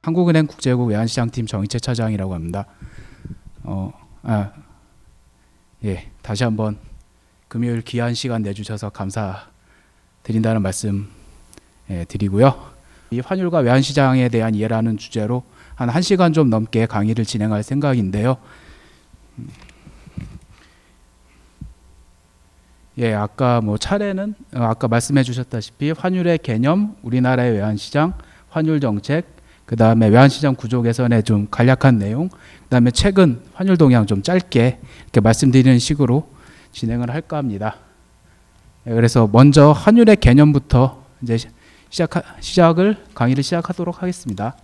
한국은행 국제국 외환시장팀 정희채 차장이라고 합니다. 예, 다시 한번 금요일 귀한 시간 내주셔서 감사드린다는 말씀 드리고요. 이 환율과 외환시장에 대한 이해라는 주제로 한 1시간 좀 넘게 강의를 진행할 생각인데요. 예, 아까 차례는 아까 말씀해 주셨다시피 환율의 개념, 우리나라의 외환시장, 환율 정책, 그 다음에 외환시장 구조 개선의 좀 간략한 내용, 그 다음에 최근 환율 동향 좀 짧게 이렇게 말씀드리는 식으로 진행을 할까 합니다. 예, 그래서 먼저 환율의 개념부터 이제 강의를 시작하도록 하겠습니다.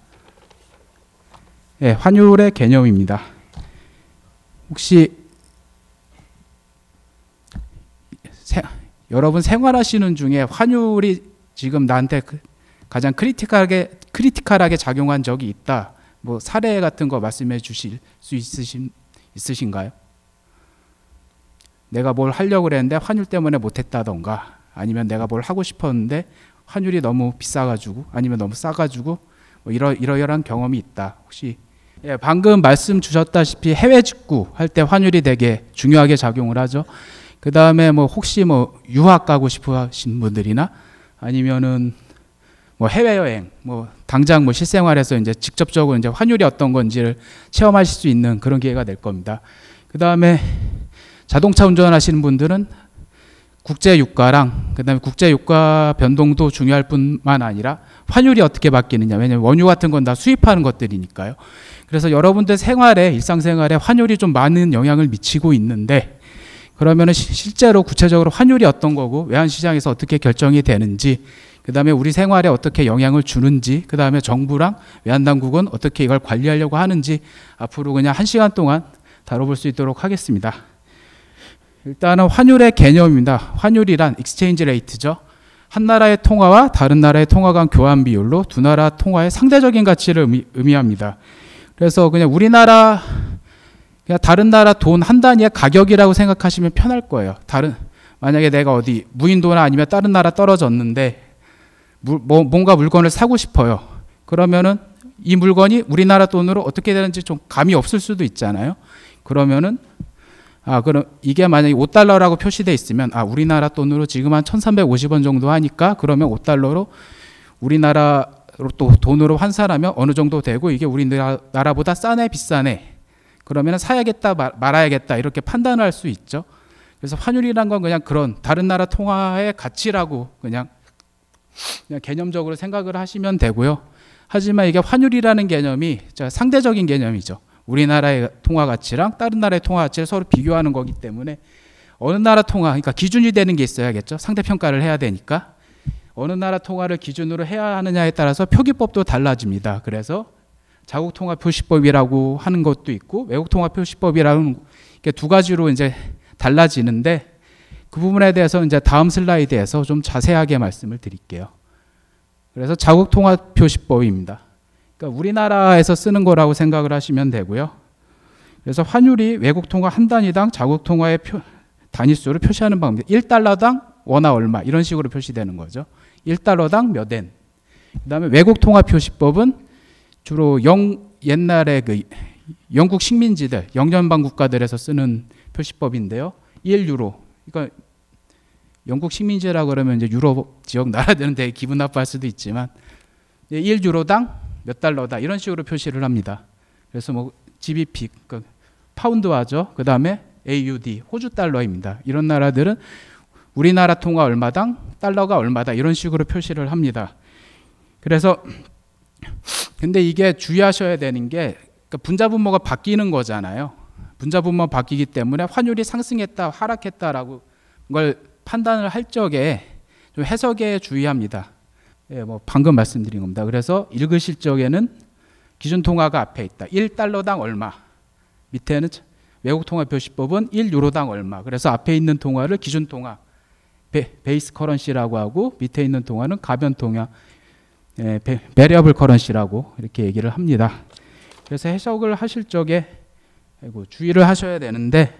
예, 환율의 개념입니다. 혹시 여러분 생활하시는 중에 환율이 지금 나한테 가장 크리티컬하게 작용한 적이 있다, 사례 같은 거 말씀해 주실 수 있으신가요? 내가 뭘 하려고 그랬는데 환율 때문에 못했다던가, 아니면 내가 뭘 하고 싶었는데 환율이 너무 비싸가지고 아니면 너무 싸가지고 이러이러한 경험이 있다. 혹시 예, 방금 말씀 주셨다시피 해외 직구 할 때 환율이 되게 중요하게 작용을 하죠. 그 다음에 혹시 유학 가고 싶어 하신 분들이나 아니면은 해외여행, 당장 실생활에서 이제 직접적으로 이제 환율이 어떤 건지를 체험하실 수 있는 그런 기회가 될 겁니다. 그 다음에 자동차 운전하시는 분들은 국제 유가랑 그 다음에 국제 유가 변동도 중요할 뿐만 아니라 환율이 어떻게 바뀌느냐, 왜냐하면 원유 같은 건 다 수입하는 것들이니까요. 그래서 여러분들 일상생활에 환율이 좀 많은 영향을 미치고 있는데, 그러면 실제로 구체적으로 환율이 어떤 거고 외환시장에서 어떻게 결정이 되는지, 그 다음에 우리 생활에 어떻게 영향을 주는지, 그 다음에 정부랑 외환당국은 어떻게 이걸 관리하려고 하는지 앞으로 그냥 1시간 동안 다뤄볼 수 있도록 하겠습니다. 일단은 환율의 개념입니다. 환율이란 익스체인지 레이트죠. 한 나라의 통화와 다른 나라의 통화 간 교환 비율로 두 나라 통화의 상대적인 가치를 의미합니다. 그래서 그냥 다른 나라 돈 한 단위의 가격이라고 생각하시면 편할 거예요. 만약에 내가 어디 무인도나 아니면 다른 나라 떨어졌는데 뭔가 물건을 사고 싶어요. 그러면은 이 물건이 우리나라 돈으로 어떻게 되는지 좀 감이 없을 수도 있잖아요. 그러면은 그럼 이게 만약에 5달러라고 표시되어 있으면 우리나라 돈으로 지금 한 1,350원 정도 하니까, 그러면 5달러로 우리나라로 또 돈으로 환산하면 어느 정도 되고, 이게 우리나라보다 싸네 비싸네, 그러면 사야겠다 말아야겠다 이렇게 판단을 할 수 있죠. 그래서 환율이란 건 그냥 그런 다른 나라 통화의 가치라고 그냥 개념적으로 생각을 하시면 되고요. 하지만 이게 환율이라는 개념이 상대적인 개념이죠. 우리나라의 통화 가치랑 다른 나라의 통화 가치를 서로 비교하는 거기 때문에 어느 나라 통화, 그러니까 기준이 되는 게 있어야겠죠. 상대평가를 해야 되니까 어느 나라 통화를 기준으로 해야 하느냐에 따라서 표기법도 달라집니다. 그래서 자국통화표시법이라고 하는 것도 있고 외국통화표시법이라는 게 두 가지로 이제 달라지는데, 그 부분에 대해서 이제 다음 슬라이드에서 좀 자세하게 말씀을 드릴게요. 그래서 자국통화표시법입니다. 그러니까 우리나라에서 쓰는 거라고 생각을 하시면 되고요. 그래서 환율이 외국통화 한 단위당 자국통화의 단위수를 표시하는 방법입니다. 1달러당 원화 얼마 이런 식으로 표시되는 거죠. 1달러당 몇 엔. 그 다음에 외국통화표시법은 주로 옛날에 영국 식민지들, 영연방 국가들에서 쓰는 표시법인데요. 1유로. 그러니까 영국 식민지라고 그러면 이제 유럽 지역 나라들은 되게 기분 나빠할 수도 있지만 1유로당 몇 달러다 이런 식으로 표시를 합니다. 그래서 GBP, 그러니까 파운드화죠. 그 다음에 AUD, 호주 달러입니다. 이런 나라들은 우리나라 통화 얼마당 달러가 얼마다 이런 식으로 표시를 합니다. 그래서 근데 이게 주의하셔야 되는 게 분자분모가 바뀌는 거잖아요. 분자분모 바뀌기 때문에 환율이 상승했다 하락했다라고 걸 판단을 할 적에 좀 해석에 주의합니다. 예, 방금 말씀드린 겁니다. 그래서 읽으실 적에는 기준통화가 앞에 있다. 1달러당 얼마. 밑에는 외국통화표시법은 1유로당 얼마. 그래서 앞에 있는 통화를 기준통화, 베이스 커런시라고 하고, 밑에 있는 통화는 가변통화, 베리어블 커런시라고 이렇게 얘기를 합니다. 그래서 해석을 하실 적에 주의를 하셔야 되는데,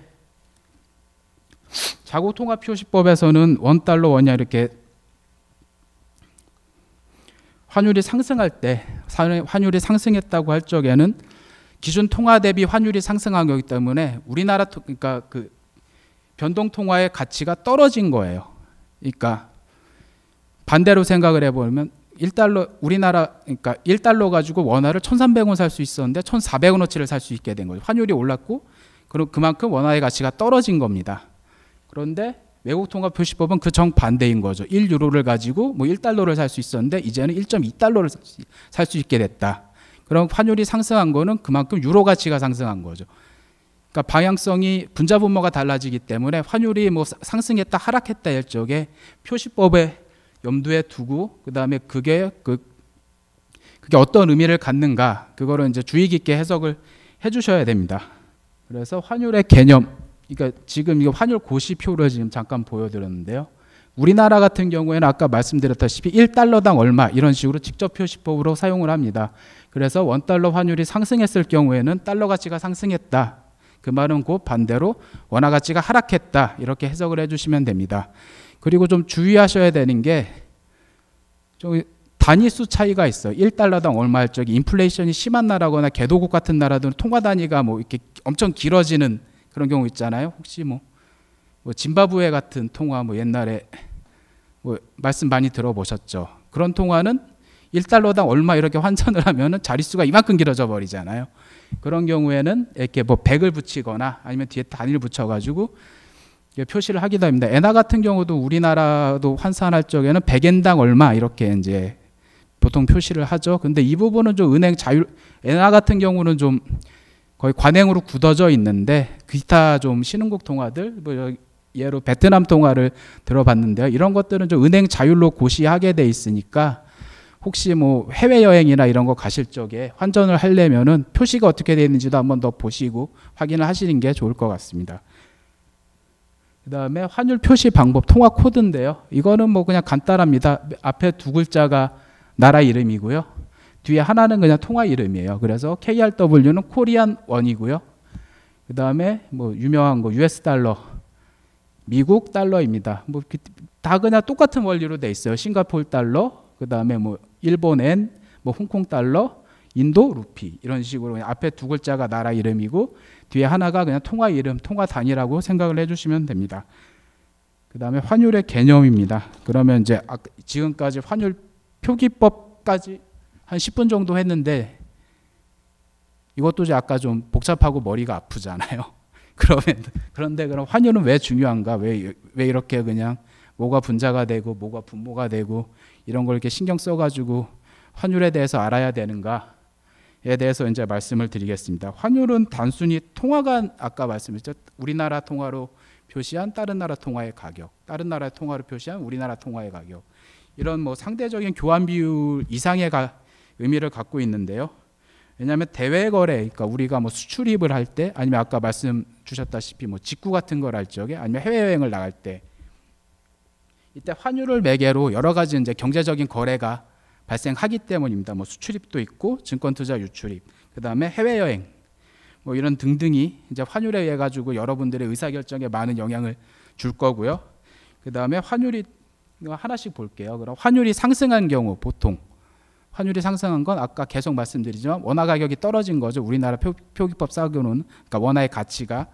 자국통화표시법에서는 원달러 원야 이렇게 환율이 상승할 때, 환율이 상승했다고 할 적에는 기준 통화 대비 환율이 상승한 거기 때문에 우리나라 그러니까 그 변동 통화의 가치가 떨어진 거예요. 그러니까 반대로 생각을 해보면 1달러 우리나라 그러니까 1달러 가지고 원화를 1,300원 살 수 있었는데 1,400원어치를 살 수 있게 된 거죠. 환율이 올랐고 그만큼 원화의 가치가 떨어진 겁니다. 그런데 외국 통화 표시법은 그 정반대인 거죠. 1유로를 가지고 뭐 1달러를 살 수 있었는데 이제는 1.2달러를 살 수 있게 됐다. 그럼 환율이 상승한 거는 그만큼 유로 가치가 상승한 거죠. 그러니까 방향성이 분자 분모가 달라지기 때문에 환율이 뭐 상승했다 하락했다 할 적에 표시법에 염두에 두고 그다음에 그게 어떤 의미를 갖는가 그거를 이제 주의 깊게 해석을 해주셔야 됩니다. 그래서 환율의 개념, 그러니까 지금 이거 환율 고시표를 지금 잠깐 보여드렸는데요. 우리나라 같은 경우에는 아까 말씀드렸다시피 1달러당 얼마 이런 식으로 직접 표시법으로 사용을 합니다. 그래서 원달러 환율이 상승했을 경우에는 달러 가치가 상승했다. 그 말은 곧 반대로 원화 가치가 하락했다. 이렇게 해석을 해주시면 됩니다. 그리고 좀 주의하셔야 되는 게 좀 단위수 차이가 있어요. 1달러당 얼마 할 적에 인플레이션이 심한 나라거나 개도국 같은 나라들은 통화 단위가 뭐 이렇게 엄청 길어지는 그런 경우 있잖아요. 혹시 뭐 짐바브웨 같은 통화 뭐 옛날에 뭐 말씀 많이 들어보셨죠. 그런 통화는 1달러당 얼마 이렇게 환전을 하면은 자릿수가 이만큼 길어져 버리잖아요. 그런 경우에는 이렇게 뭐 100을 붙이거나 아니면 뒤에 단위를 붙여가지고 표시를 하기도 합니다. 엔화 같은 경우도 우리나라도 환산할 적에는 100엔당 얼마 이렇게 이제 보통 표시를 하죠. 근데 이 부분은 좀 은행 자율, 엔화 같은 경우는 좀 거의 관행으로 굳어져 있는데 기타 좀 신흥국 통화들, 뭐 예로 베트남 통화를 들어봤는데요. 이런 것들은 좀 은행 자율로 고시하게 돼 있으니까 혹시 뭐 해외여행이나 이런 거 가실 적에 환전을 하려면은 표시가 어떻게 되어 있는지도 한번 더 보시고 확인을 하시는 게 좋을 것 같습니다. 그 다음에 환율 표시 방법 통화 코드인데요. 이거는 뭐 그냥 간단합니다. 앞에 두 글자가 나라 이름이고요. 뒤에 하나는 그냥 통화 이름이에요. 그래서 KRW는 코리안 원이고요. 그 다음에 뭐 유명한 거 US 달러, 미국 달러입니다. 뭐 다 그냥 똑같은 원리로 돼 있어요. 싱가포르 달러, 그 다음에 뭐 일본 엔, 뭐 홍콩 달러, 인도 루피 이런 식으로 앞에 두 글자가 나라 이름이고 뒤에 하나가 그냥 통화 이름, 통화 단위라고 생각을 해주시면 됩니다. 그 다음에 환율의 개념입니다. 그러면 이제 지금까지 환율 표기법까지 한 10분 정도 했는데 이것도 이제 아까 좀 복잡하고 머리가 아프잖아요. 그런데 그럼 환율은 왜 중요한가? 왜 이렇게 그냥 뭐가 분자가 되고 뭐가 분모가 되고 이런 걸 이렇게 신경 써가지고 환율에 대해서 알아야 되는가에 대해서 이제 말씀을 드리겠습니다. 환율은 단순히 통화가 아까 말씀드렸죠. 우리나라 통화로 표시한 다른 나라 통화의 가격, 다른 나라 통화로 표시한 우리나라 통화의 가격 이런 뭐 상대적인 교환 비율 이상의 의미를 갖고 있는데요. 왜냐하면 대외 거래, 그러니까 우리가 뭐 수출입을 할 때 아니면 아까 말씀 주셨다시피 뭐 직구 같은 걸 할 적에 아니면 해외여행을 나갈 때 이때 환율을 매개로 여러 가지 이제 경제적인 거래가 발생하기 때문입니다. 뭐 수출입도 있고 증권투자 유출입, 그 다음에 해외여행, 뭐 이런 등등이 이제 환율에 의해 가지고 여러분들의 의사결정에 많은 영향을 줄 거고요. 그 다음에 환율이 하나씩 볼게요. 그럼 환율이 상승한 경우 보통 환율이 상승한 건 아까 계속 말씀드리지만 원화 가격이 떨어진 거죠. 우리나라 표기법상으로는 그러니까 원화의 가치가.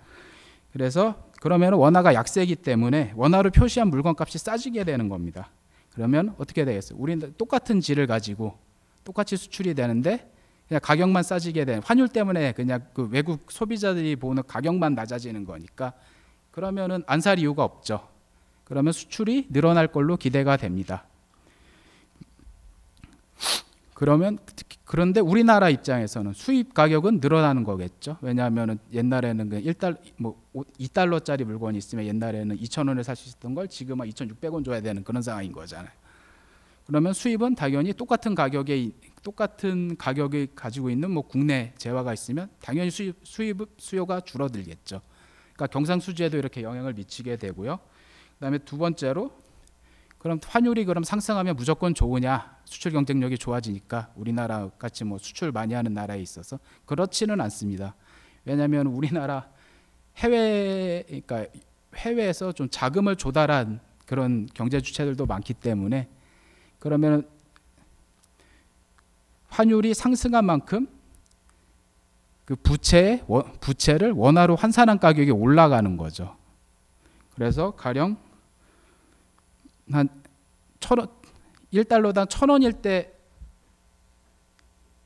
그래서 그러면 원화가 약세이기 때문에 원화로 표시한 물건값이 싸지게 되는 겁니다. 그러면 어떻게 되겠어요? 우리는 똑같은 질을 가지고 똑같이 수출이 되는데 그냥 가격만 싸지게 되는, 환율 때문에 그냥 그 외국 소비자들이 보는 가격만 낮아지는 거니까 그러면은 안 살 이유가 없죠. 그러면 수출이 늘어날 걸로 기대가 됩니다. 그런데 우리나라 입장에서는 수입 가격은 늘어나는 거겠죠. 왜냐하면 옛날에는 2달러짜리 물건이 있으면 옛날에는 2,000원에 살 수 있었던 걸 지금은 2,600원 줘야 되는 그런 상황인 거잖아요. 그러면 수입은 당연히 똑같은 가격을 가지고 있는 뭐 국내 재화가 있으면 당연히 수요가 줄어들겠죠. 그러니까 경상수지에도 이렇게 영향을 미치게 되고요. 그다음에 두 번째로 그럼 환율이 그럼 상승하면 무조건 좋으냐? 수출 경쟁력이 좋아지니까 우리나라 같이 뭐 수출 많이 하는 나라에 있어서 그렇지는 않습니다. 왜냐하면 우리나라 그러니까 해외에서 좀 자금을 조달한 그런 경제 주체들도 많기 때문에 그러면 환율이 상승한 만큼 그 부채를 원화로 환산한 가격이 올라가는 거죠. 그래서 가령 한 1달러당 1,000원일 때,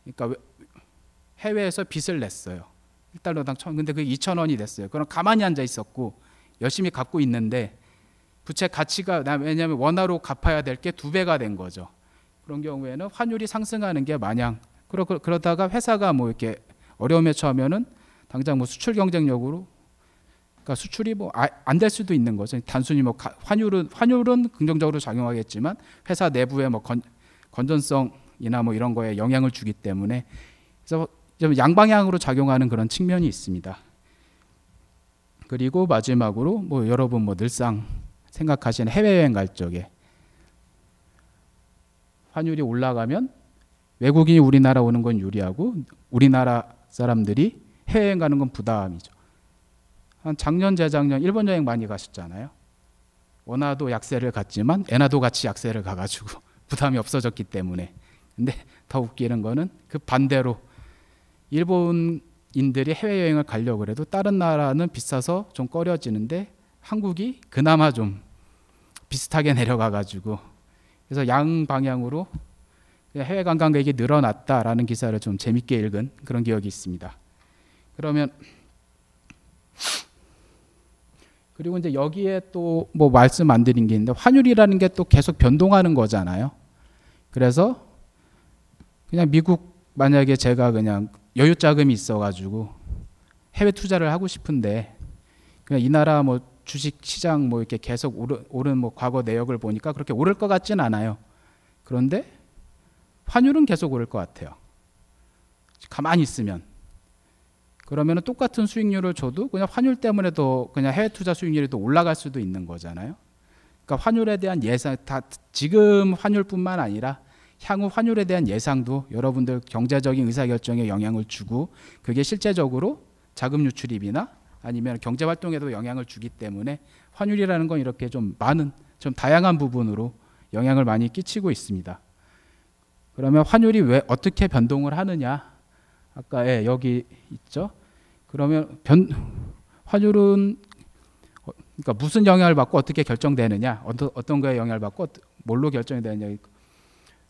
그러니까 해외에서 빚을 냈어요. 1달러당 1,000원. 근데 그게 2,000원이 됐어요. 그럼 가만히 앉아 있었고 열심히 갚고 있는데 부채 가치가, 왜냐하면 원화로 갚아야 될 게 2배가 된 거죠. 그런 경우에는 환율이 상승하는 게 마냥, 그러다가 회사가 뭐 이렇게 어려움에 처하면은 당장 뭐 수출 경쟁력으로, 그러니까 수출이 뭐 안 될 수도 있는 거죠. 단순히 뭐 환율은 긍정적으로 작용하겠지만 회사 내부의 뭐 건전성이나 뭐 이런 거에 영향을 주기 때문에, 그래서 좀 양방향으로 작용하는 그런 측면이 있습니다. 그리고 마지막으로 뭐 여러분 뭐 늘상 생각하시는 해외여행 갈 적에 환율이 올라가면 외국인이 우리나라 오는 건 유리하고 우리나라 사람들이 해외여행 가는 건 부담이죠. 한 작년 재작년 일본 여행 많이 가셨잖아요. 원화도 약세를 갔지만 엔화도 같이 약세를 가가지고 부담이 없어졌기 때문에. 근데 더 웃기는 거는 그 반대로 일본인들이 해외여행을 가려고 해도 다른 나라는 비싸서 좀 꺼려지는데 한국이 그나마 좀 비슷하게 내려가가지고, 그래서 양방향으로 해외 관광객이 늘어났다라는 기사를 좀 재밌게 읽은 그런 기억이 있습니다. 그러면 그리고 이제 여기에 또 뭐 말씀 안 드린 게 있는데, 환율이라는 게 또 계속 변동하는 거잖아요. 그래서 그냥 미국, 만약에 제가 그냥 여유 자금이 있어가지고 해외 투자를 하고 싶은데, 그냥 이 나라 뭐 주식 시장 뭐 이렇게 계속 오른 뭐 과거 내역을 보니까 그렇게 오를 것 같진 않아요. 그런데 환율은 계속 오를 것 같아요. 가만히 있으면. 그러면 똑같은 수익률을 줘도 그냥 환율 때문에도 그냥 해외 투자 수익률이 또 올라갈 수도 있는 거잖아요. 그러니까 환율에 대한 예상, 다 지금 환율뿐만 아니라 향후 환율에 대한 예상도 여러분들 경제적인 의사결정에 영향을 주고, 그게 실제적으로 자금 유출입이나 아니면 경제 활동에도 영향을 주기 때문에 환율이라는 건 이렇게 좀 많은, 좀 다양한 부분으로 영향을 많이 끼치고 있습니다. 그러면 환율이 왜 어떻게 변동을 하느냐? 아까 여기 있죠. 그러면 환율은 그러니까 무슨 영향을 받고 어떻게 결정되느냐? 어떤 거에 영향을 받고 뭘로 결정이 되느냐?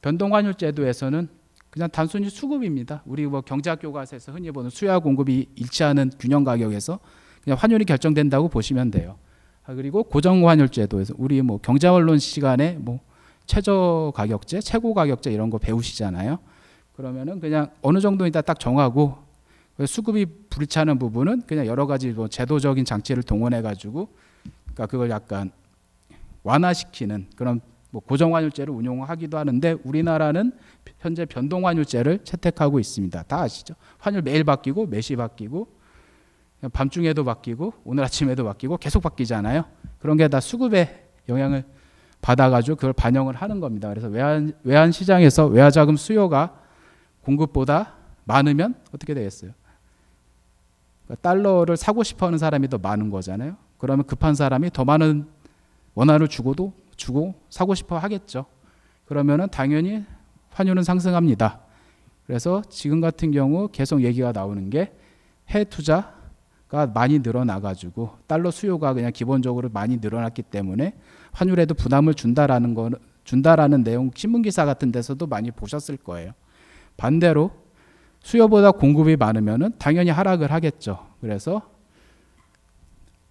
변동 환율 제도에서는 그냥 단순히 수급입니다. 우리 뭐 경제학 교과서에서 흔히 보는 수요와 공급이 일치하는 균형 가격에서 그냥 환율이 결정된다고 보시면 돼요. 그리고 고정 환율 제도에서 우리 뭐 경제원론 시간에 뭐 최저 가격제, 최고 가격제 이런 거 배우시잖아요. 그러면은 그냥 어느 정도 이따 딱 정하고, 수급이 불이차는 부분은 그냥 여러 가지 뭐 제도적인 장치를 동원해 가지고, 그러니까 그걸 약간 완화시키는 그런 뭐 고정환율제를 운용하기도 하는데, 우리나라는 현재 변동환율제를 채택하고 있습니다. 다 아시죠? 환율 매일 바뀌고 매시 바뀌고 밤중에도 바뀌고 오늘 아침에도 바뀌고 계속 바뀌잖아요. 그런 게 다 수급에 영향을 받아가지고 그걸 반영을 하는 겁니다. 그래서 외환 시장에서 외화자금 수요가 공급보다 많으면 어떻게 되겠어요? 그러니까 달러를 사고 싶어하는 사람이 더 많은 거잖아요. 그러면 급한 사람이 더 많은 원화를 주고 사고 싶어 하겠죠. 그러면은 당연히 환율은 상승합니다. 그래서 지금 같은 경우 계속 얘기가 나오는 게 해외 투자가 많이 늘어나가지고 달러 수요가 그냥 기본적으로 많이 늘어났기 때문에 환율에도 부담을 준다라는 내용 신문 기사 같은 데서도 많이 보셨을 거예요. 반대로 수요보다 공급이 많으면은 당연히 하락을 하겠죠. 그래서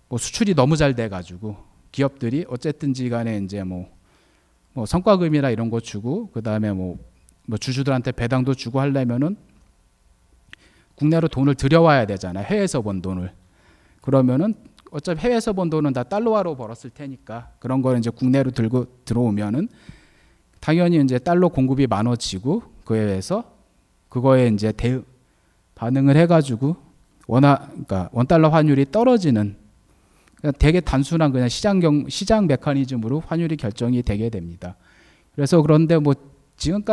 뭐 수출이 너무 잘 돼가지고 기업들이 어쨌든지 간에 이제 뭐 성과금이나 이런 거 주고, 그 다음에 뭐 주주들한테 배당도 주고 하려면은 국내로 돈을 들여와야 되잖아요. 해외에서 번 돈을. 그러면은 어차피 해외에서 번 돈은 다 달러화로 벌었을 테니까 그런 거를 이제 국내로 들고 들어오면은 당연히 이제 달러 공급이 많아지고, 그에서 그거에 이제 반응을 해가지고 그러니까 원달러 환율이 떨어지는, 그냥 되게 단순한 그냥 시장 메커니즘으로 환율이 결정이 되게 됩니다. 그래서 그런데 뭐 지금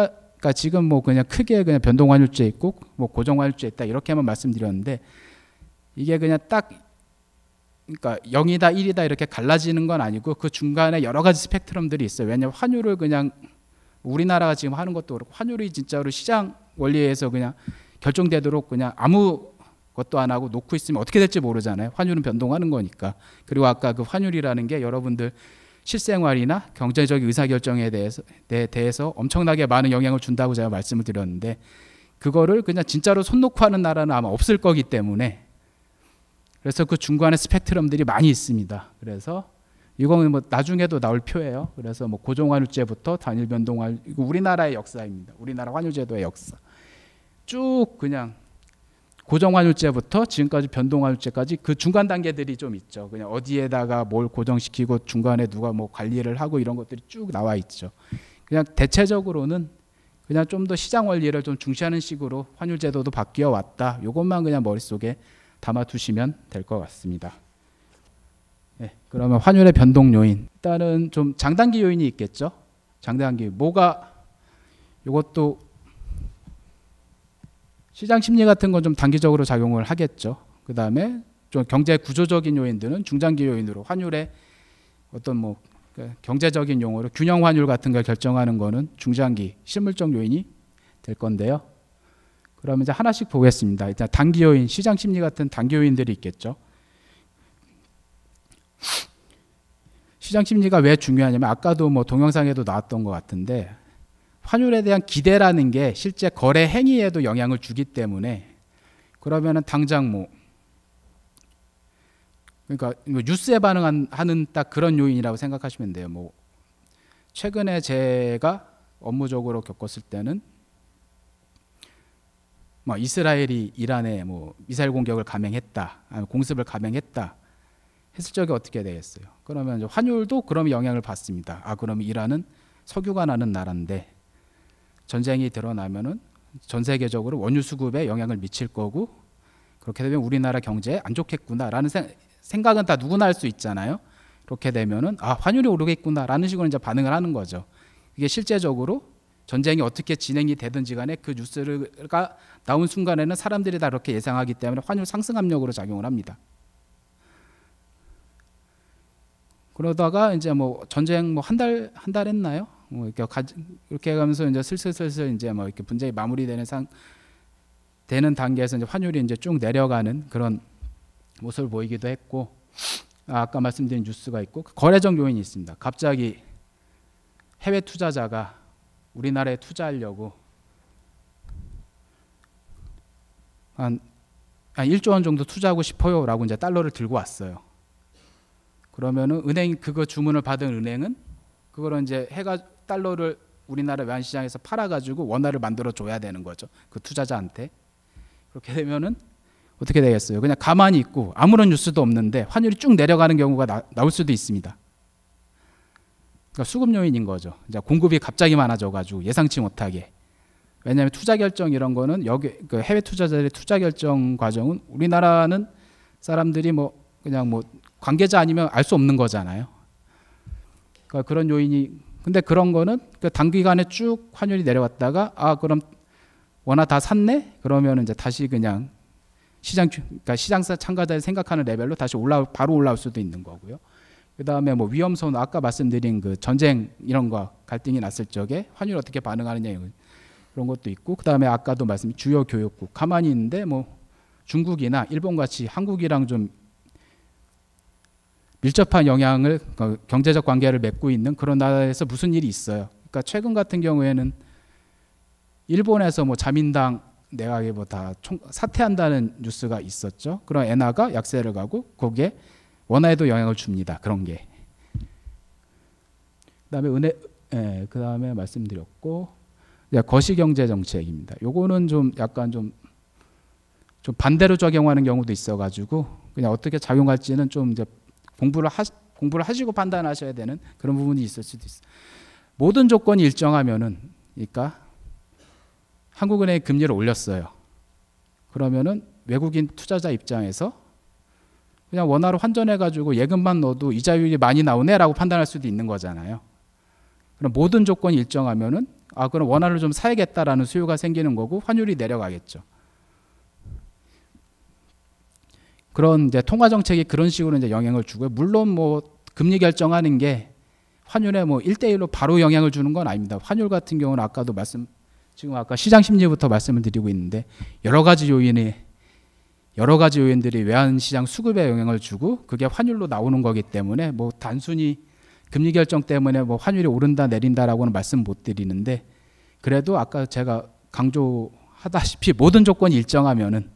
뭐 그냥 크게 그냥 변동 환율제 있고 뭐 고정 환율제 있다 이렇게만 말씀드렸는데, 이게 그냥 딱 그러니까 0이다 1이다 이렇게 갈라지는 건 아니고 그 중간에 여러 가지 스펙트럼들이 있어요. 왜냐하면 환율을 그냥 우리나라가 지금 하는 것도 그렇고 환율이 진짜로 시장을 원리에서 그냥 결정되도록 그냥 아무 것도 안 하고 놓고 있으면 어떻게 될지 모르잖아요. 환율은 변동하는 거니까. 그리고 아까 그 환율이라는 게 여러분들 실생활이나 경제적 의사결정에 대해서 엄청나게 많은 영향을 준다고 제가 말씀을 드렸는데, 그거를 그냥 진짜로 손 놓고 하는 나라는 아마 없을 거기 때문에, 그래서 그 중간에 스펙트럼들이 많이 있습니다. 그래서 이거는 뭐 나중에도 나올 표예요. 그래서 뭐 고정환율제부터 단일 변동환, 이거 우리나라의 역사입니다. 우리나라 환율제도의 역사. 쭉 그냥 고정환율제부터 지금까지 변동환율제까지 그 중간 단계들이 좀 있죠. 그냥 어디에다가 뭘 고정시키고 중간에 누가 뭐 관리를 하고 이런 것들이 쭉 나와 있죠. 그냥 대체적으로는 그냥 좀 더 시장 원리를 좀 중시하는 식으로 환율제도도 바뀌어 왔다. 이것만 그냥 머릿속에 담아 두시면 될 것 같습니다. 네, 그러면 환율의 변동 요인. 일단은 좀 장단기 요인이 있겠죠. 장단기 뭐가, 이것도 시장 심리 같은 건 좀 단기적으로 작용을 하겠죠. 그 다음에 좀 경제 구조적인 요인들은 중장기 요인으로, 환율의 어떤 뭐 경제적인 용어로 균형 환율 같은 걸 결정하는 거는 중장기 실물적 요인이 될 건데요. 그러면 이제 하나씩 보겠습니다. 일단 단기 요인, 시장 심리 같은 단기 요인들이 있겠죠. 시장 심리가 왜 중요하냐면 아까도 뭐 동영상에도 나왔던 것 같은데, 환율에 대한 기대라는 게 실제 거래 행위에도 영향을 주기 때문에, 그러면은 당장 뭐 그러니까 뉴스에 반응하는 딱 그런 요인이라고 생각하시면 돼요. 뭐 최근에 제가 업무적으로 겪었을 때는 뭐 이스라엘이 이란에 뭐 미사일 공격을 감행했다, 아니면 공습을 감행했다 했을 적에 어떻게 되겠어요? 그러면 이제 환율도 그럼 영향을 받습니다. 아, 그러면 이란은 석유가 나는 나라인데 전쟁이 드러나면은 전 세계적으로 원유 수급에 영향을 미칠 거고, 그렇게 되면 우리나라 경제에 안 좋겠구나라는 생각은 다 누구나 할 수 있잖아요. 그렇게 되면은 아, 환율이 오르겠구나라는 식으로 이제 반응을 하는 거죠. 이게 실제적으로 전쟁이 어떻게 진행이 되든지 간에 그 뉴스가 나온 순간에는 사람들이 다 그렇게 예상하기 때문에 환율 상승 압력으로 작용을 합니다. 그러다가 이제 뭐 전쟁 뭐 한 달 했나요? 뭐 이렇게 가면서 이제 슬슬 이제 뭐 이렇게 분쟁이 마무리되는 되는 단계에서 이제 환율이 이제 쭉 내려가는 그런 모습을 보이기도 했고, 아까 말씀드린 뉴스가 있고, 거래적 요인이 있습니다. 갑자기 해외 투자자가 우리나라에 투자하려고 한 1조 원 정도 투자하고 싶어요라고 이제 달러를 들고 왔어요. 그러면은 은행 그거 주문을 받은 은행은 그거를 이제 달러를 우리나라 외환시장에서 팔아가지고 원화를 만들어 줘야 되는 거죠. 그 투자자한테. 그렇게 되면은 어떻게 되겠어요? 그냥 가만히 있고 아무런 뉴스도 없는데 환율이 쭉 내려가는 경우가 나올 수도 있습니다. 그러니까 수급 요인인 거죠. 이제 공급이 갑자기 많아져가지고 예상치 못하게. 왜냐하면 투자 결정 이런 거는 여기 그 해외 투자자들의 투자 결정 과정은 우리나라는 사람들이 뭐 그냥 뭐 관계자 아니면 알 수 없는 거잖아요. 그러니까 그런 요인이. 근데 그런 거는 그 단기간에 쭉 환율이 내려왔다가 아, 그럼 원화 다 샀네? 그러면 이제 다시 그냥 그러니까 시장 참가자들이 생각하는 레벨로 다시 바로 올라올 수도 있는 거고요. 그 다음에 뭐 위험선, 아까 말씀드린 그 전쟁 이런 거 갈등이 났을 적에 환율 어떻게 반응하느냐 그런 것도 있고, 그 다음에 아까도 말씀 주요 교역국 가만히 있는데 뭐 중국이나 일본 같이 한국이랑 좀 밀접한 영향을 경제적 관계를 맺고 있는 그런 나라에서 무슨 일이 있어요. 그러니까 최근 같은 경우에는 일본에서 뭐 자민당 내각이 뭐 다 사퇴한다는 뉴스가 있었죠. 그럼 엔화가 약세를 가고 거기에 원화에도 영향을 줍니다. 그런 게. 그다음에 말씀드렸고 거시경제 정책입니다. 요거는 좀 약간 좀 반대로 적용하는 경우도 있어가지고 그냥 어떻게 작용할지는 좀 이제 공부를 하시고 판단하셔야 되는 그런 부분이 있을 수도 있어요. 모든 조건이 일정하면은, 그러니까 한국은행이 금리를 올렸어요. 그러면은 외국인 투자자 입장에서 그냥 원화로 환전해가지고 예금만 넣어도 이자율이 많이 나오네라고 판단할 수도 있는 거잖아요. 그럼 모든 조건이 일정하면은 아, 그럼 원화를 좀 사야겠다라는 수요가 생기는 거고 환율이 내려가겠죠. 그런 이제 통화 정책이 그런 식으로 이제 영향을 주고요. 물론 뭐 금리 결정하는 게 환율에 뭐 1대1로 바로 영향을 주는 건 아닙니다. 환율 같은 경우는 아까도 지금 아까 시장 심리부터 말씀을 드리고 있는데 여러 가지 요인들이 외환 시장 수급에 영향을 주고 그게 환율로 나오는 거기 때문에 뭐 단순히 금리 결정 때문에 뭐 환율이 오른다 내린다라고는 말씀 못 드리는데 그래도 아까 제가 강조하다시피 모든 조건이 일정하면은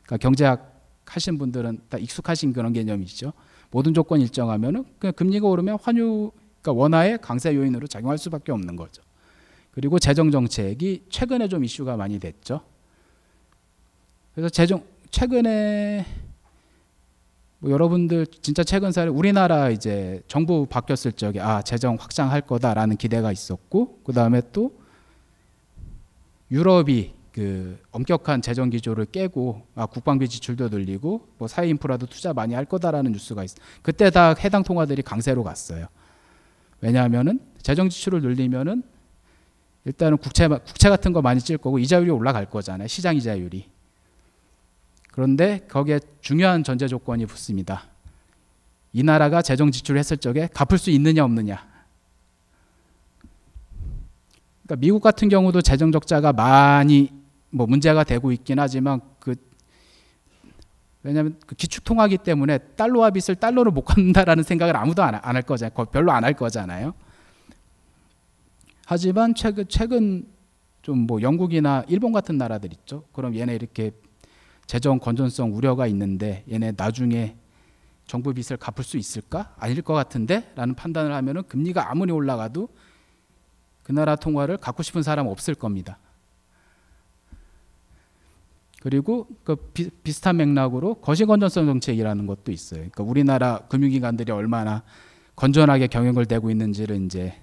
그러니까 경제학 하신 분들은 다 익숙하신 그런 개념이죠. 모든 조건이 일정하면은 그냥 금리가 오르면 그러니까 원화의 강세 요인으로 작용할 수밖에 없는 거죠. 그리고 재정 정책이 최근에 좀 이슈가 많이 됐죠. 그래서 최근에 뭐 여러분들 진짜 최근 사례 우리나라 이제 정부 바뀌었을 적에 재정 확장할 거다라는 기대가 있었고 그다음에 또 유럽이 그 엄격한 재정 기조를 깨고 국방비 지출도 늘리고 뭐 사회 인프라도 투자 많이 할 거다라는 뉴스가 있어. 그때 다 해당 통화들이 강세로 갔어요. 왜냐하면은 재정 지출을 늘리면은 일단은 국채 같은 거 많이 찔 거고 이자율이 올라갈 거잖아요. 시장 이자율이. 그런데 거기에 중요한 전제 조건이 붙습니다. 이 나라가 재정 지출을 했을 적에 갚을 수 있느냐 없느냐. 그러니까 미국 같은 경우도 재정 적자가 많이 뭐 문제가 되고 있긴 하지만 왜냐하면 그 기축통화기 때문에 달러와 빚을 달러로 못 갚는다라는 생각을 아무도 안 할 거잖아요. 별로 안 할 거잖아요. 하지만 최근 좀 뭐 영국이나 일본 같은 나라들 있죠. 그럼 얘네 이렇게 재정 건전성 우려가 있는데 얘네 나중에 정부 빚을 갚을 수 있을까? 아닐 것 같은데? 라는 판단을 하면은 금리가 아무리 올라가도 그 나라 통화를 갖고 싶은 사람 없을 겁니다. 그리고 그 비슷한 맥락으로 거시 건전성 정책이라는 것도 있어요. 그러니까 우리나라 금융기관들이 얼마나 건전하게 경영을 되고 있는지를 이제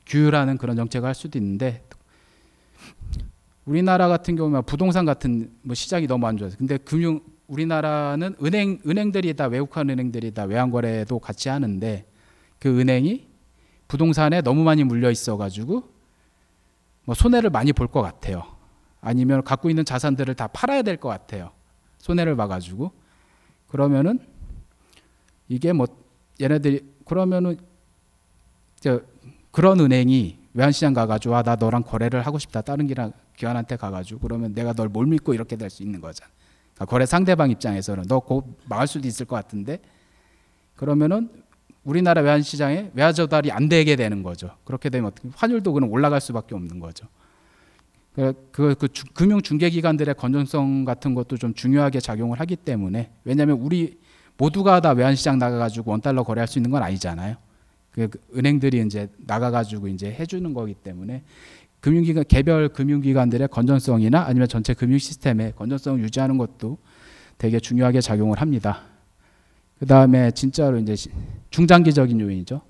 규율하는 그런 정책을 할 수도 있는데 우리나라 같은 경우는 부동산 같은 뭐 시장이 너무 안 좋아서 근데 우리나라는 은행들이 다 외국한 은행들이 다 외환거래도 같이 하는데 그 은행이 부동산에 너무 많이 물려 있어가지고 뭐 손해를 많이 볼 것 같아요. 아니면 갖고 있는 자산들을 다 팔아야 될 것 같아요. 손해를 봐가지고 그러면은 이게 뭐 얘네들이 그러면은 그런 은행이 외환시장 가가지고 나 너랑 거래를 하고 싶다 다른 기관한테 가가지고 그러면 내가 널 뭘 믿고 이렇게 될 수 있는 거잖아. 그러니까 거래 상대방 입장에서는 너 곧 망할 수도 있을 것 같은데 그러면은 우리나라 외환시장에 외화 조달이 안 되게 되는 거죠. 그렇게 되면 환율도 그럼 올라갈 수밖에 없는 거죠. 금융 중개기관들의 건전성 같은 것도 좀 중요하게 작용을 하기 때문에 왜냐하면 우리 모두가 다 외환시장 나가가지고 원달러 거래할 수 있는 건 아니잖아요. 은행들이 이제 나가가지고 이제 해주는 거기 때문에 개별 금융기관들의 건전성이나 아니면 전체 금융 시스템의 건전성을 유지하는 것도 되게 중요하게 작용을 합니다. 그 다음에 진짜로 이제 중장기적인 요인이죠.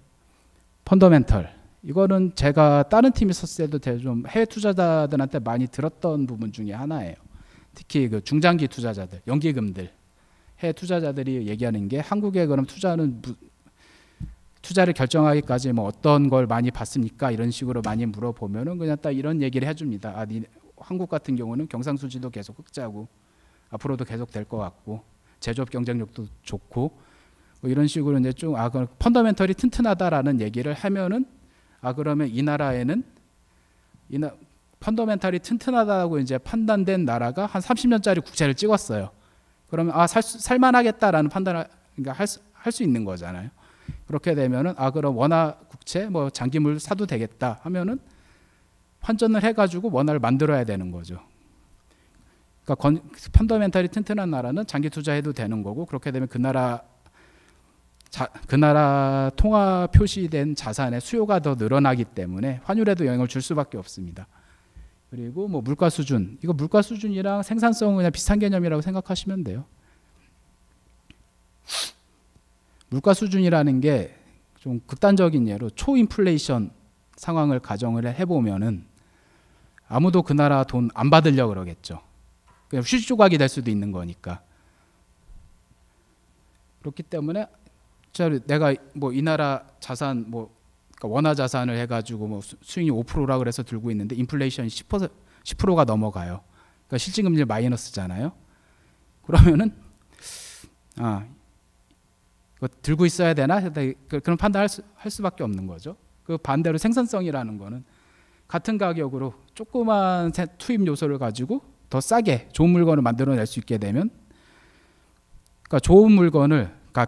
펀더멘털. 이거는 제가 다른 팀이 썼을 때도 좀 해외 투자자들한테 많이 들었던 부분 중에 하나예요. 특히 그 중장기 투자자들, 연기금들, 해외 투자자들이 얘기하는 게 한국에 그럼 투자를 결정하기까지 뭐 어떤 걸 많이 봤습니까? 이런 식으로 많이 물어보면은 그냥 딱 이런 얘기를 해줍니다. 한국 같은 경우는 경상수지도 계속 흑자고 앞으로도 계속 될 것 같고 제조업 경쟁력도 좋고 뭐 이런 식으로 이제 좀 그럼 펀더멘털이 튼튼하다라는 얘기를 하면은 그러면 이 나라에는 펀더멘털이 튼튼하다고 이제 판단된 나라가 한 30년짜리 국채를 찍었어요. 그러면 살만하겠다라는 판단을 그러니까 할 수 있는 거잖아요. 그렇게 되면은 그럼 원화 국채 뭐 장기물 사도 되겠다 하면은 환전을 해가지고 원화를 만들어야 되는 거죠. 그러니까 펀더멘털이 튼튼한 나라는 장기 투자해도 되는 거고 그렇게 되면 그 나라 통화 표시된 자산의 수요가 더 늘어나기 때문에 환율에도 영향을 줄 수밖에 없습니다. 그리고 뭐 물가 수준, 이거 물가 수준이랑 생산성은 그냥 비슷한 개념이라고 생각하시면 돼요. 물가 수준이라는 게 좀 극단적인 예로 초인플레이션 상황을 가정을 해보면은 아무도 그 나라 돈 안 받으려고 그러겠죠. 그냥 휴지 조각이 될 수도 있는 거니까. 그렇기 때문에 내가 뭐 이 나라 자산 그러니까 원화 자산을 해가지고 뭐 수익이 5%라 그래서 들고 있는데 인플레이션이 10%가 넘어가요. 그러니까 실질금리 마이너스잖아요. 그러면은 들고 있어야 되나? 그런 판단할 수밖에 없는 거죠. 그 반대로 생산성이라는 거는 같은 가격으로 조그만 투입 요소를 가지고 더 싸게 좋은 물건을 만들어낼 수 있게 되면, 그러니까 좋은 물건을, 그러니까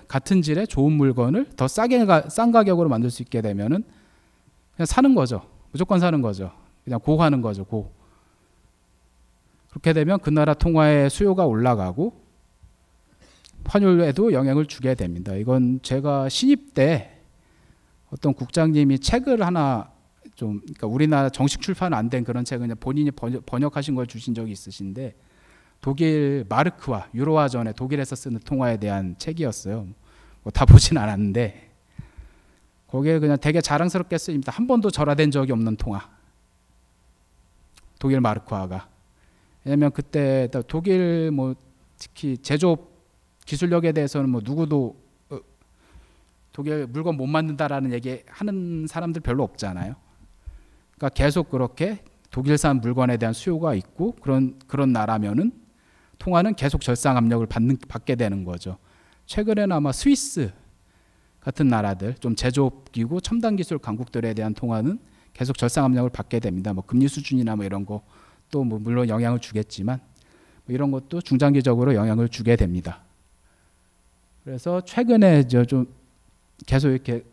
같은 질의 좋은 물건을 더 싼 가격으로 만들 수 있게 되면은 그냥 사는 거죠. 무조건 사는 거죠. 그냥 고하는 거죠. 고. 그렇게 되면 그 나라 통화의 수요가 올라가고 환율에도 영향을 주게 됩니다. 이건 제가 신입 때 어떤 국장님이 책을 하나 좀, 그러니까 우리나라 정식 출판 안 된 그런 책을 그냥 본인이 번역하신 걸 주신 적이 있으신데, 독일 마르크화, 유로화 전에 독일에서 쓰는 통화에 대한 책이었어요. 뭐 다 보진 않았는데 거기에 그냥 되게 자랑스럽게 쓰입니다. 한 번도 절하된 적이 없는 통화, 독일 마르크화가. 왜냐하면 그때 독일 뭐 특히 제조업 기술력에 대해서는 뭐 누구도 독일 물건 못 만든다라는 얘기 하는 사람들 별로 없잖아요. 그러니까 계속 그렇게 독일산 물건에 대한 수요가 있고 그런 나라면은 통화는 계속 절상 압력을 받게 되는 거죠. 최근에는 아마 스위스 같은 나라들, 좀 제조업기구 첨단 기술 강국들에 대한 통화는 계속 절상 압력을 받게 됩니다. 뭐 금리 수준이나 뭐 이런 거 또 뭐 물론 영향을 주겠지만 뭐 이런 것도 중장기적으로 영향을 주게 됩니다. 그래서 최근에 좀 계속 이렇게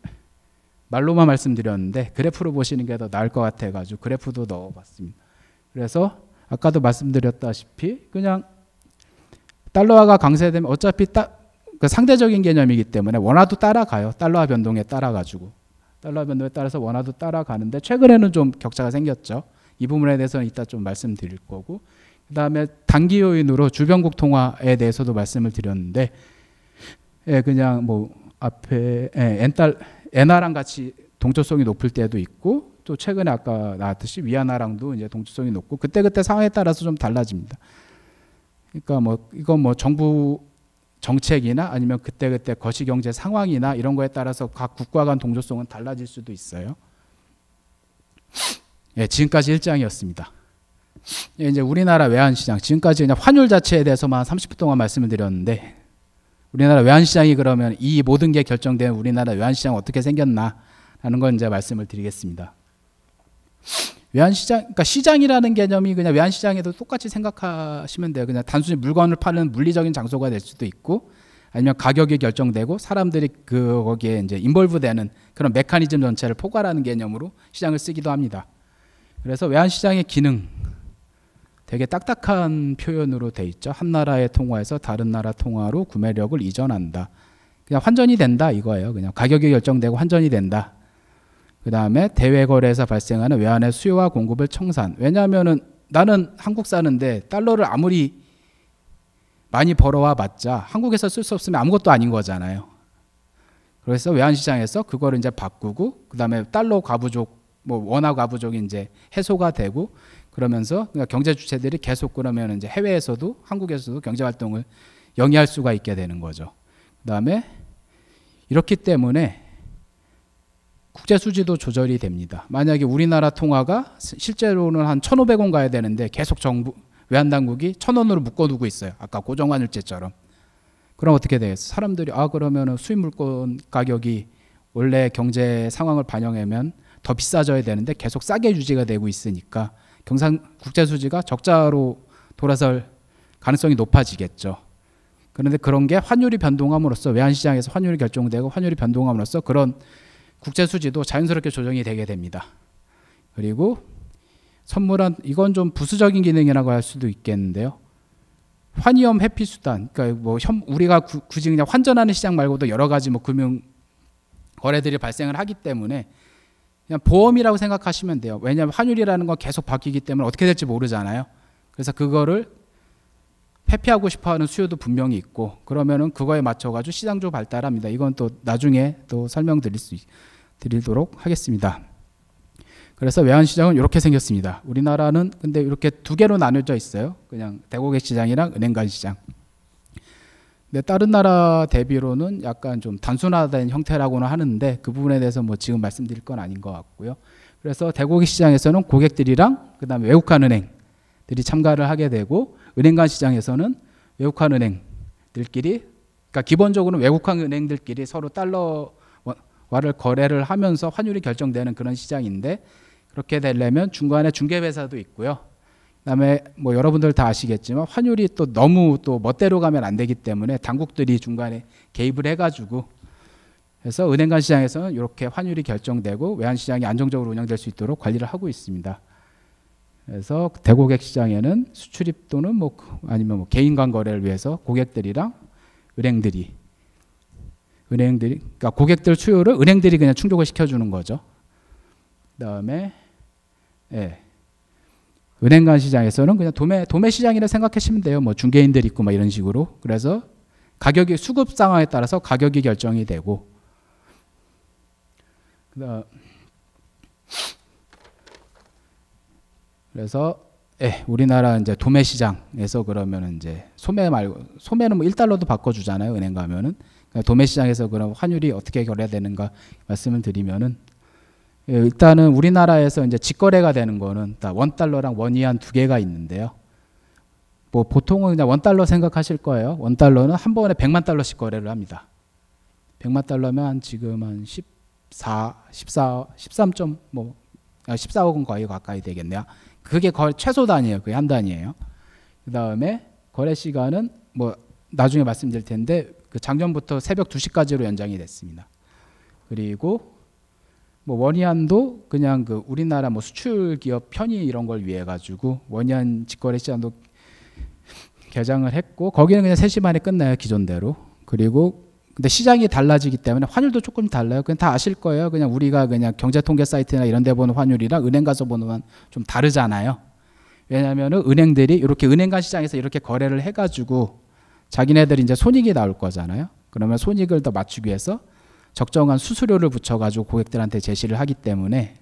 말로만 말씀드렸는데 그래프로 보시는 게 더 나을 것 같아가지고 그래프도 넣어봤습니다. 그래서 아까도 말씀드렸다시피 그냥 달러화가 강세되면 어차피 그 상대적인 개념이기 때문에 원화도 따라가요. 달러화 변동에 따라가지고. 달러화 변동에 따라서 원화도 따라가는데 최근에는 좀 격차가 생겼죠. 이 부분에 대해서는 이따 좀 말씀드릴 거고, 그 다음에 단기 요인으로 주변국 통화에 대해서도 말씀을 드렸는데, 예, 그냥 뭐 앞에 엔화랑 같이 동조성이 높을 때도 있고, 또 최근에 아까 나왔듯이 위안화랑도 이제 동조성이 높고 그때 상황에 따라서 좀 달라집니다. 그러니까 뭐 이건 뭐 정부 정책이나 아니면 그때 거시경제 상황이나 이런 거에 따라서 각 국가 간 동조성은 달라질 수도 있어요. 예, 지금까지 1장이었습니다. 예, 이제 우리나라 외환시장, 지금까지 그냥 환율 자체에 대해서만 30분 동안 말씀을 드렸는데, 우리나라 외환시장이 그러면 이 모든 게 결정된 우리나라 외환시장 어떻게 생겼나 라는 건 이제 말씀을 드리겠습니다. 외환시장, 그러니까 시장이라는 개념이 그냥 외환시장에도 똑같이 생각하시면 돼요. 그냥 단순히 물건을 파는 물리적인 장소가 될 수도 있고, 아니면 가격이 결정되고 사람들이 거기에 이제 인볼브되는 그런 메커니즘 전체를 포괄하는 개념으로 시장을 쓰기도 합니다. 그래서 외환시장의 기능, 되게 딱딱한 표현으로 돼 있죠. 한 나라의 통화에서 다른 나라 통화로 구매력을 이전한다. 그냥 환전이 된다 이거예요. 그냥 가격이 결정되고 환전이 된다. 그 다음에 대외거래에서 발생하는 외환의 수요와 공급을 청산. 왜냐하면은 나는 한국 사는데 달러를 아무리 많이 벌어와 봤자 한국에서 쓸 수 없으면 아무것도 아닌 거잖아요. 그래서 외환시장에서 그거를 이제 바꾸고, 그 다음에 달러 과부족, 뭐 원화 과부족이 이제 해소가 되고, 그러면서 그러니까 경제 주체들이 계속 그러면 이제 해외에서도 한국에서도 경제 활동을 영위할 수가 있게 되는 거죠. 그 다음에 이렇기 때문에 국제 수지도 조절이 됩니다. 만약에 우리나라 통화가 실제로는 한 1,500원 가야 되는데 계속 정부 외환 당국이 1,000원으로 묶어두고 있어요. 아까 고정환율제처럼. 그럼 어떻게 되겠어요? 사람들이 그러면은 수입 물건 가격이 원래 경제 상황을 반영하면 더 비싸져야 되는데 계속 싸게 유지가 되고 있으니까 국제 수지가 적자로 돌아설 가능성이 높아지겠죠. 그런데 그런 게 환율이 변동함으로써, 외환시장에서 환율이 결정되고 환율이 변동함으로써 그런 국제 수지도 자연스럽게 조정이 되게 됩니다. 그리고 선물한, 이건 좀 부수적인 기능이라고 할 수도 있겠는데요. 환위험 회피 수단, 그러니까 뭐 우리가 굳이 그냥 환전하는 시장 말고도 여러 가지 뭐 금융 거래들이 발생을 하기 때문에 그냥 보험이라고 생각하시면 돼요. 왜냐하면 환율이라는 건 계속 바뀌기 때문에 어떻게 될지 모르잖아요. 그래서 그거를 회피하고 싶어하는 수요도 분명히 있고, 그러면은 그거에 맞춰가지고 시장도 발달합니다. 이건 또 나중에 또 설명드리도록 하겠습니다. 그래서 외환시장은 이렇게 생겼습니다. 우리나라는 근데 이렇게 두 개로 나눠져 있어요. 그냥 대고객 시장이랑 은행 간 시장. 근데 다른 나라 대비로는 약간 좀 단순화된 형태라고는 하는데 그 부분에 대해서 뭐 지금 말씀드릴 건 아닌 것 같고요. 그래서 대고객 시장에서는 고객들이랑 그다음에 외국한 은행들이 참가를 하게 되고, 은행 간 시장에서는 외국한 은행들끼리, 그러니까 기본적으로 외국한 은행들끼리 서로 달러화를 거래를 하면서 환율이 결정되는 그런 시장인데, 그렇게 되려면 중간에 중개회사도 있고요. 그다음에 뭐 여러분들 다 아시겠지만 환율이 또 너무 또 멋대로 가면 안 되기 때문에 당국들이 중간에 개입을 해가지고 그래서 은행 간 시장에서는 이렇게 환율이 결정되고 외환 시장이 안정적으로 운영될 수 있도록 관리를 하고 있습니다. 그래서 대고객 시장에는 수출입 또는 뭐 아니면 뭐 개인 간 거래를 위해서 고객들이랑 은행들이 그러니까 고객들 수요를 은행들이 그냥 충족을 시켜주는 거죠. 그다음에 은행 간 시장에서는 그냥 도매 시장이라 생각하시면 돼요. 뭐 중개인들 있고 막 이런 식으로. 그래서 가격이 수급 상황에 따라서 가격이 결정이 되고 그래서 우리나라 이제 도매 시장에서 그러면 이제 소매는 뭐 1달러도 바꿔주잖아요. 은행 가면은. 그러니까 도매 시장에서 그럼 환율이 어떻게 거래되는가 말씀을 드리면은 일단은 우리나라에서 이제 직거래가 되는 거는 원달러랑 원위안 두 개가 있는데요. 뭐 보통은 그냥 원달러 생각하실 거예요. 원달러는 한 번에 100만 달러씩 거래를 합니다. 100만 달러면 지금 한 14억은 거의 가까이 되겠네요. 그게 거의 최소 단위예요. 그게 한 단위예요. 그 다음에 거래 시간은 뭐 나중에 말씀드릴 텐데 그 작년부터 새벽 2시까지로 연장이 됐습니다. 그리고 뭐 원위안도 그냥 그 우리나라 뭐 수출 기업 편의 이런 걸 위해 가지고 원위안 직거래 시장도 개장을 했고 거기는 그냥 3시 반에 끝나요. 기존대로. 그리고 근데 시장이 달라지기 때문에 환율도 조금 달라요. 그냥 다 아실 거예요. 그냥 우리가 그냥 경제통계 사이트나 이런 데 보는 환율이랑 은행 가서 보는 건 좀 다르잖아요. 왜냐하면 은행들이 이렇게 은행 간 시장에서 이렇게 거래를 해가지고 자기네들이 이제 손익이 나올 거잖아요. 그러면 손익을 더 맞추기 위해서 적정한 수수료를 붙여가지고 고객들한테 제시를 하기 때문에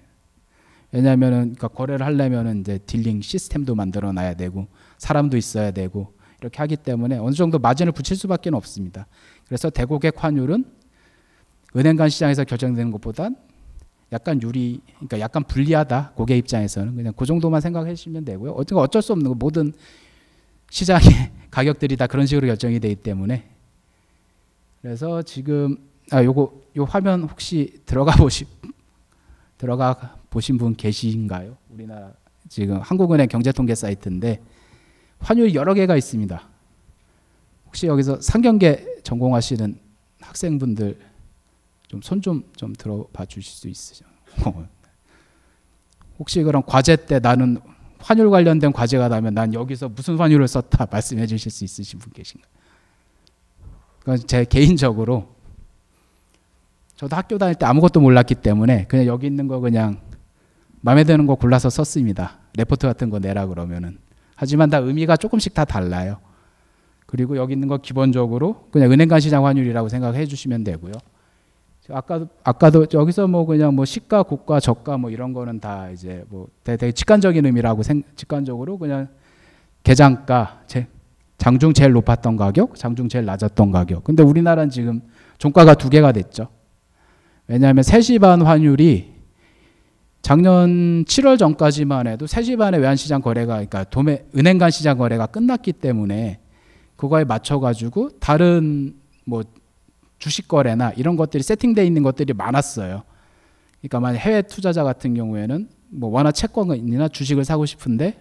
왜냐하면은 그러니까 거래를 하려면은 이제 딜링 시스템도 만들어 놔야 되고 사람도 있어야 되고 이렇게 하기 때문에 어느 정도 마진을 붙일 수밖에 없습니다. 그래서 대고객 환율은 은행 간 시장에서 결정되는 것보단 약간 그러니까 약간 불리하다. 고객 입장에서는 그냥 그 정도만 생각해 주시면 되고요. 어쩔 수 없는 거 모든 시장의 가격들이 다 그런 식으로 결정이 되기 때문에 그래서 지금 요 화면 혹시 들어가 보신 분 계신가요? 우리나라 지금 한국은행 경제통계 사이트인데 환율이 여러 개가 있습니다. 혹시 여기서 상경계 전공하시는 학생분들 좀 손 좀 들어봐 주실 수 있으죠? 혹시 그럼 과제 때 나는 환율 관련된 과제가 나면 난 여기서 무슨 환율을 썼다 말씀해 주실 수 있으신 분 계신가요? 그건 제 개인적으로 저도 학교 다닐 때 아무것도 몰랐기 때문에 그냥 여기 있는 거 그냥 마음에 드는 거 골라서 썼습니다. 레포트 같은 거 내라 그러면은. 하지만 다 의미가 조금씩 다 달라요. 그리고 여기 있는 거 기본적으로 그냥 은행 간 시장 환율이라고 생각해 주시면 되고요. 아까도 여기서 뭐 그냥 뭐 시가, 고가, 저가 뭐 이런 거는 다 이제 뭐 되게 직관적인 의미라고 직관적으로 그냥 개장가, 장중 제일 높았던 가격, 장중 제일 낮았던 가격. 근데 우리나라는 지금 종가가 두 개가 됐죠. 왜냐하면 3시 반 환율이 작년 7월 전까지만 해도 3시 반에 외환시장 거래가 그러니까 은행 간 시장 거래가 끝났기 때문에 그거에 맞춰 가지고 다른 뭐 주식 거래나 이런 것들이 세팅되어 있는 것들이 많았어요. 그러니까 만약 해외 투자자 같은 경우에는 뭐 원화 채권이나 주식을 사고 싶은데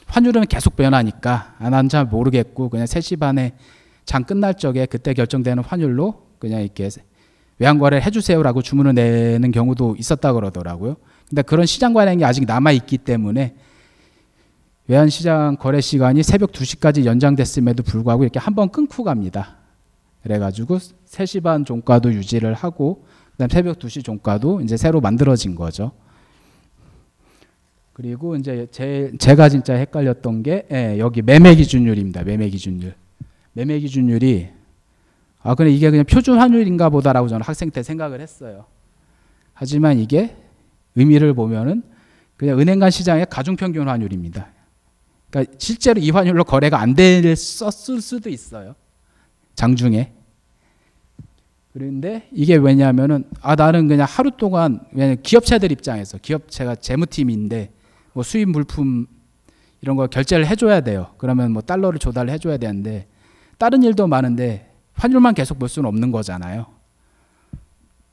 환율은 계속 변하니까 난 잘 모르겠고 그냥 3시 반에 장 끝날 적에 그때 결정되는 환율로 그냥 이렇게 외환 거래를 해주세요라고 주문을 내는 경우도 있었다 그러더라고요. 근데 그런 시장 관행이 아직 남아 있기 때문에 외환 시장 거래 시간이 새벽 2시까지 연장됐음에도 불구하고 이렇게 한번 끊고 갑니다. 그래가지고 3시 반 종가도 유지를 하고 그다음 새벽 2시 종가도 이제 새로 만들어진 거죠. 그리고 이제 제가 진짜 헷갈렸던 게 여기 매매 기준율입니다. 매매 기준율. 매매 기준율이 근데 이게 그냥 표준 환율인가 보다라고 저는 학생 때 생각을 했어요. 하지만 이게 의미를 보면은 그냥 은행 간 시장의 가중평균 환율입니다. 그러니까 실제로 이 환율로 거래가 안 썼을 수도 있어요. 장중에. 그런데 이게 왜냐하면은 나는 그냥 하루 동안 왜냐면 기업체들 입장에서 기업체가 재무팀인데 뭐 수입 물품 이런 거 결제를 해줘야 돼요. 그러면 뭐 달러를 조달을 해줘야 되는데 다른 일도 많은데 환율만 계속 볼 수는 없는 거잖아요.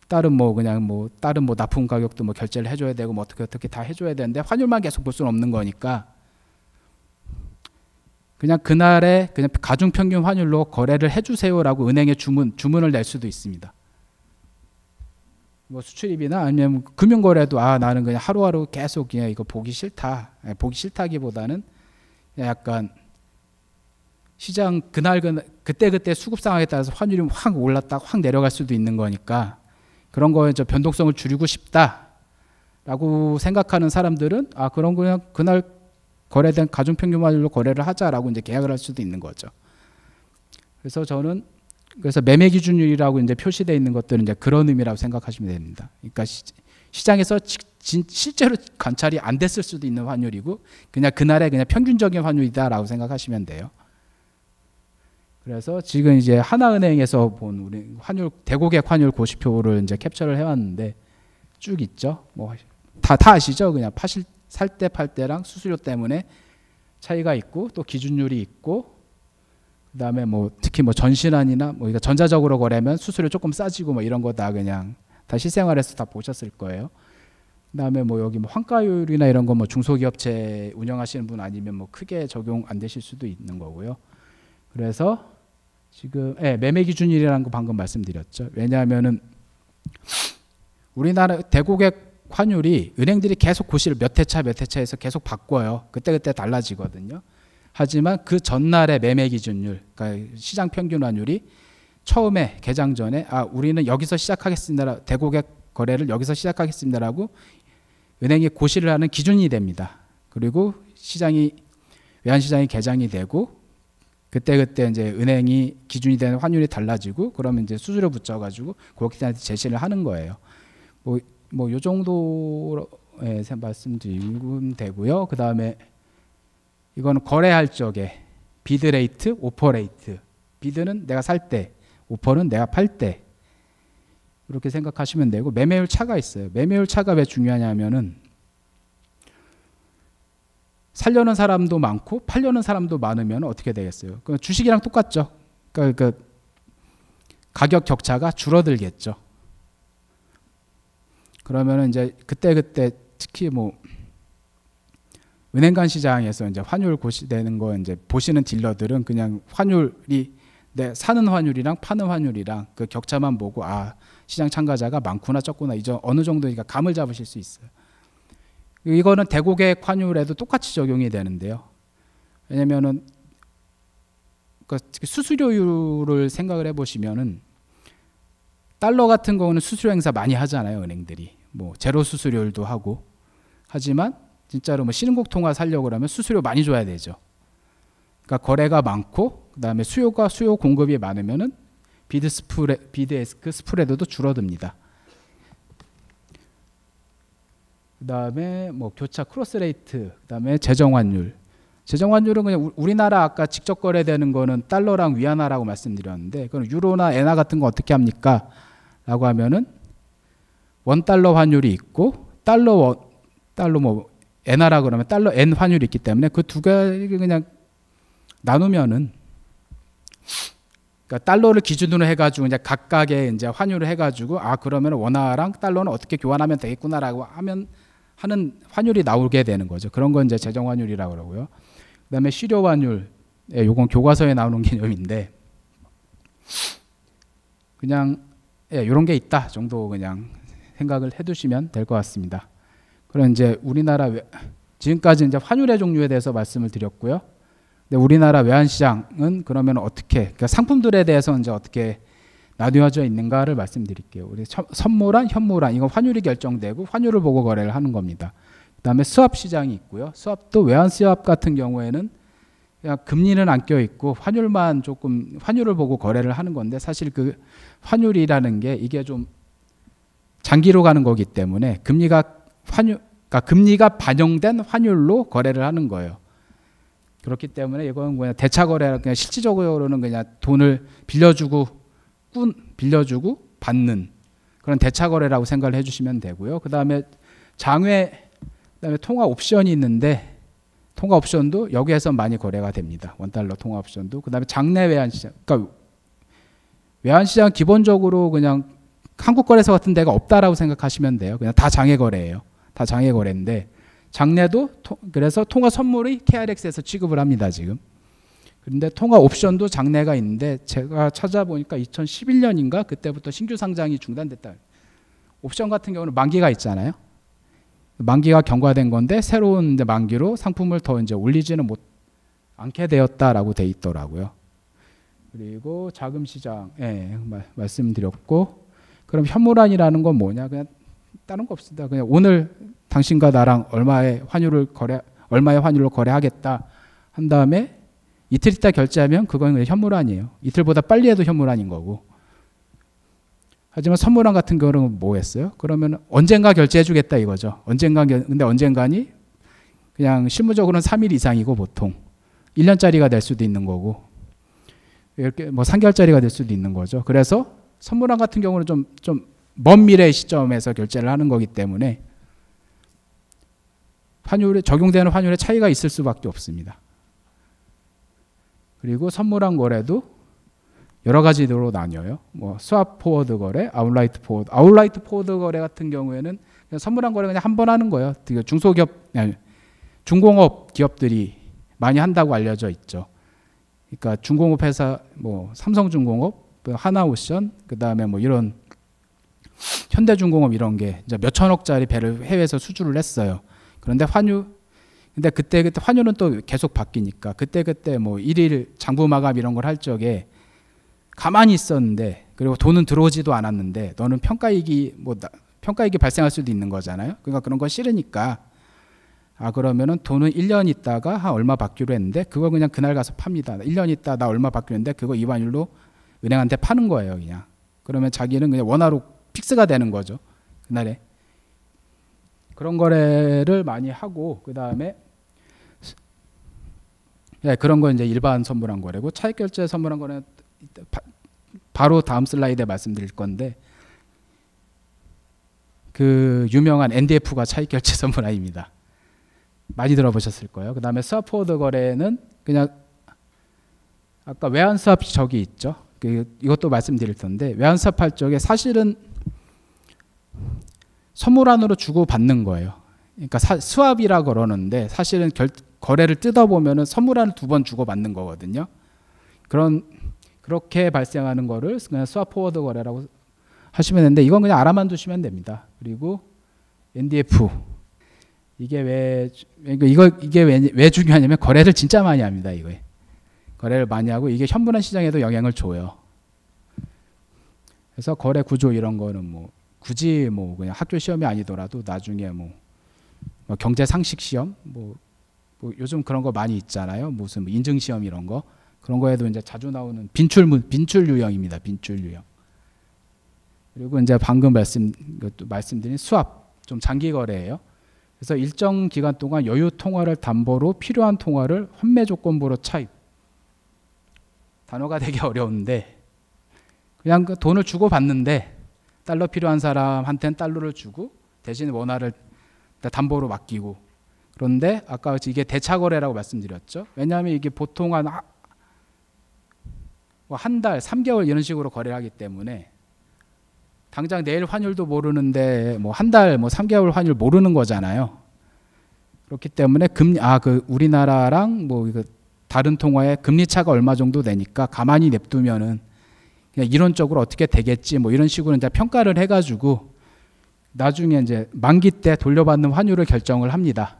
다른 뭐 그냥 뭐 다른 뭐 납품 가격도 뭐 결제를 해줘야 되고 뭐 어떻게 다 해줘야 되는데 환율만 계속 볼 수는 없는 거니까 그냥 그날에 그냥 가중 평균 환율로 거래를 해주세요라고 은행에 주문을 낼 수도 있습니다. 뭐 수출입이나 아니면 금융거래도 나는 그냥 하루하루 계속 그냥 이거 보기 싫다. 보기 싫다기보다는 약간 시장 그때 수급 상황에 따라서 환율이 확 올랐다 확 내려갈 수도 있는 거니까 그런 거에 변동성을 줄이고 싶다라고 생각하는 사람들은 그런 그냥 그날 거래된 가중평균 환율로 거래를 하자라고 이제 계약을 할 수도 있는 거죠. 그래서 저는 매매 기준율이라고 이제 표시되어 있는 것들은 이제 그런 의미라고 생각하시면 됩니다. 그러니까 시장에서 실제로 관찰이 안 됐을 수도 있는 환율이고 그냥 그날의 그냥 평균적인 환율이다라고 생각하시면 돼요. 그래서 지금 이제 하나은행에서 본 우리 대고객 환율 고시표를 이제 캡처를 해왔는데 쭉 있죠. 뭐 다 아시죠? 그냥 살 때 팔 때랑 수수료 때문에 차이가 있고 또 기준율이 있고 그다음에 뭐 특히 뭐 전신환이나 뭐 전자적으로 거래하면 수수료 조금 싸지고 뭐 이런 거 다 그냥 다 실생활에서 다 보셨을 거예요. 그다음에 뭐 여기 뭐 환가율이나 이런 거 뭐 중소기업체 운영하시는 분 아니면 뭐 크게 적용 안 되실 수도 있는 거고요. 그래서 지금 매매 기준율이라는 거 방금 말씀드렸죠. 왜냐하면은 우리나라 대고객 환율이 은행들이 계속 고시를 몇 회차에서 계속 바꿔요. 그때 달라지거든요. 하지만 그 전날의 매매 기준율, 그러니까 시장 평균 환율이 처음에 개장 전에 우리는 여기서 시작하겠습니다. 대고객 거래를 여기서 시작하겠습니다라고 은행이 고시를 하는 기준이 됩니다. 그리고 외환시장이 개장이 되고 그때 이제 은행이 기준이 되는 환율이 달라지고 그러면 이제 수수료 붙여가지고 고객들한테 제시를 하는 거예요. 뭐 요 정도에 말씀드리면 되고요. 그 다음에 이거는 거래할 적에 비드 레이트, 오퍼 레이트. 비드는 내가 살 때, 오퍼는 내가 팔 때. 이렇게 생각하시면 되고 매매율 차가 있어요. 매매율 차가 왜 중요하냐면은 살려는 사람도 많고 팔려는 사람도 많으면 어떻게 되겠어요? 주식이랑 똑같죠. 그러니까 가격 격차가 줄어들겠죠. 그러면은 이제 그때 특히 뭐 은행 간 시장에서 이제 환율 고시되는 거 이제 보시는 딜러들은 그냥 환율이 사는 환율이랑 파는 환율이랑 그 격차만 보고 시장 참가자가 많구나 적구나 이제 어느 정도 감을 잡으실 수 있어요. 이거는 대고객 환율에도 똑같이 적용이 되는데요. 왜냐면은 수수료율을 생각을 해보시면은 달러 같은 거는 수수료 행사 많이 하잖아요. 은행들이 뭐 제로 수수료율도 하고 하지만 진짜로 뭐 신흥국 통화 살려고 그러면 수수료 많이 줘야 되죠. 그러니까 거래가 많고 그다음에 수요 공급이 많으면은 비드 에스크 스프레드도 줄어듭니다. 그다음에 뭐 교차 크로스 레이트, 그다음에 재정 환율. 재정 환율은 그냥 우리나라 아까 직접 거래되는 거는 달러랑 위안화라고 말씀드렸는데 그럼 유로나 엔화 같은 거 어떻게 합니까? 라고 하면은 원달러 환율이 있고 달러 뭐 엔화라 그러면 달러 엔 환율이 있기 때문에 그 두 가지 그냥 나누면은 그러니까 달러를 기준으로 해가지고 이제 각각의 이제 환율을 해가지고 그러면 원화랑 달러는 어떻게 교환하면 되겠구나라고 하는 환율이 나오게 되는 거죠. 그런 건 이제 재정 환율이라고 그러고요. 그다음에 실효 환율, 요건 교과서에 나오는 개념인데 그냥 이런 게 있다 정도 그냥 생각을 해두시면 될 것 같습니다. 그럼 이제 우리나라 지금까지 이제 환율의 종류에 대해서 말씀을 드렸고요. 근데 우리나라 외환시장은 그러면 어떻게 그러니까 상품들에 대해서 이제 어떻게 나뉘어져 있는가를 말씀드릴게요. 우리 선물환, 현물환 이건 환율이 결정되고 환율을 보고 거래를 하는 겁니다. 그다음에 수합 시장이 있고요. 수합도 외환 수합 같은 경우에는 그냥 금리는 안 껴 있고 환율만 조금 환율을 보고 거래를 하는 건데 사실 그 환율이라는 게 이게 좀 장기로 가는 거기 때문에 금리가 반영된 환율로 거래를 하는 거예요. 그렇기 때문에 이건 그냥 대차 거래라 그냥 실질적으로는 그냥 돈을 빌려주고 받는 그런 대차 거래라고 생각을 해주시면 되고요. 그다음에 그다음에 통화 옵션이 있는데 통화 옵션도 여기에서 많이 거래가 됩니다. 원달러 통화 옵션도. 그다음에 장내 외환 시장. 그러니까 외환 시장 기본적으로 그냥 한국거래소 같은 데가 없다라고 생각하시면 돼요. 그냥 다 장외거래예요. 다 장외거래인데 장래도 그래서 통화 선물이 KRX에서 취급을 합니다 지금. 그런데 통화 옵션도 장래가 있는데 제가 찾아보니까 2011년인가 그때부터 신규 상장이 중단됐다. 옵션 같은 경우는 만기가 있잖아요. 만기가 경과된 건데 새로운 이제 만기로 상품을 더 이제 올리지는 않게 되었다라고 돼 있더라고요. 그리고 자금 시장, 말씀드렸고, 그럼 현물환이라는 건 뭐냐? 그냥 다른 거 없습니다. 그냥 오늘 당신과 나랑 얼마의 환율로 거래하겠다 한 다음에 이틀 있다 결제하면 그건 현물환이에요. 이틀보다 빨리 해도 현물환인 거고. 하지만 선물환 같은 경우는 뭐 했어요? 그러면 언젠가 결제해 주겠다 이거죠. 근데 언젠가니 그냥 실무적으로는 3일 이상이고 보통 1년짜리가 될 수도 있는 거고 이렇게 뭐 3개월짜리가 될 수도 있는 거죠. 그래서 선물환 같은 경우는 좀 먼 미래 시점에서 결제를 하는 거기 때문에 적용되는 환율의 차이가 있을 수밖에 없습니다. 그리고 선물환 거래도 여러 가지로 나뉘어요. 뭐 스왑 포워드 거래, 아웃라이트 포워드 거래 같은 경우에는 그냥 선물환 거래 그냥 한 번 하는 거예요. 중공업 기업들이 많이 한다고 알려져 있죠. 그러니까 중공업 회사 뭐 삼성중공업, 하나오션, 그다음에 뭐 이런 현대중공업 이런 게 이제 몇 천억짜리 배를 해외에서 수주를 했어요. 그런데 근데 그때 환율은 또 계속 바뀌니까 그때 뭐 일일 장부 마감 이런 걸 할 적에 가만히 있었는데 그리고 돈은 들어오지도 않았는데 너는 평가이익이 발생할 수도 있는 거잖아요. 그러니까 그런 거 싫으니까 그러면은 돈은 1년 있다가 한 얼마 받기로 했는데 그거 그냥 그날 가서 팝니다. 1년 있다 나 얼마 받기로 했는데 그거 이 환율로 은행한테 파는 거예요, 그냥. 그러면 자기는 그냥 원화로 픽스가 되는 거죠. 그날에. 그런 거래를 많이 하고 그다음에 그런 거 이제 일반 선물한 거래고 차익 결제 선물한 거래는 바로 다음 슬라이드에 말씀드릴 건데 그 유명한 NDF가 차익 결제 선물화입니다. 많이 들어보셨을 거예요. 그다음에 스왑 포워드 거래는 그냥 아까 외환 스왑 저기 있죠. 이것도 말씀드릴 텐데 외환 스왑 할 적에 사실은 선물환으로 주고 받는 거예요. 그러니까 스왑이라 그러는데 사실은 거래를 뜯어보면은 선물환을 2번 주고 받는 거거든요. 그렇게 발생하는 거를 그냥 스왑 포워드 거래라고 하시면 되는데 이건 그냥 알아만 두시면 됩니다. 그리고 NDF 이게 왜 중요하냐면 거래를 진짜 많이 합니다. 이거에 거래를 많이 하고 이게 현물환 시장에도 영향을 줘요. 그래서 거래 구조 이런 거는 뭐 굳이 뭐 그냥 학교 시험이 아니더라도 나중에 뭐 경제 상식 시험 뭐 요즘 그런 거 많이 있잖아요. 무슨 뭐 인증 시험 이런 거 그런 거에도 이제 자주 나오는 빈출 유형입니다. 빈출 유형. 그리고 이제 방금 말씀드린 스왑 좀 장기 거래예요. 그래서 일정 기간 동안 여유 통화를 담보로 필요한 통화를 환매 조건부로 차입. 단어가 되게 어려운데 그냥 그 돈을 주고 받는데 달러 필요한 사람한테는 달러를 주고 대신 원화를 담보로 맡기고 그런데 아까 이게 대차 거래라고 말씀드렸죠. 왜냐하면 이게 보통 한 달, 3개월 이런 식으로 거래를 하기 때문에 당장 내일 환율도 모르는데 뭐 한 달, 뭐 3개월 환율 모르는 거잖아요. 그렇기 때문에 우리나라랑 뭐 다른 통화의 금리 차가 얼마 정도 되니까 가만히 냅두면은 그냥 이론적으로 어떻게 되겠지 뭐 이런 식으로 이제 평가를 해가지고 나중에 이제 만기 때 돌려받는 환율을 결정을 합니다.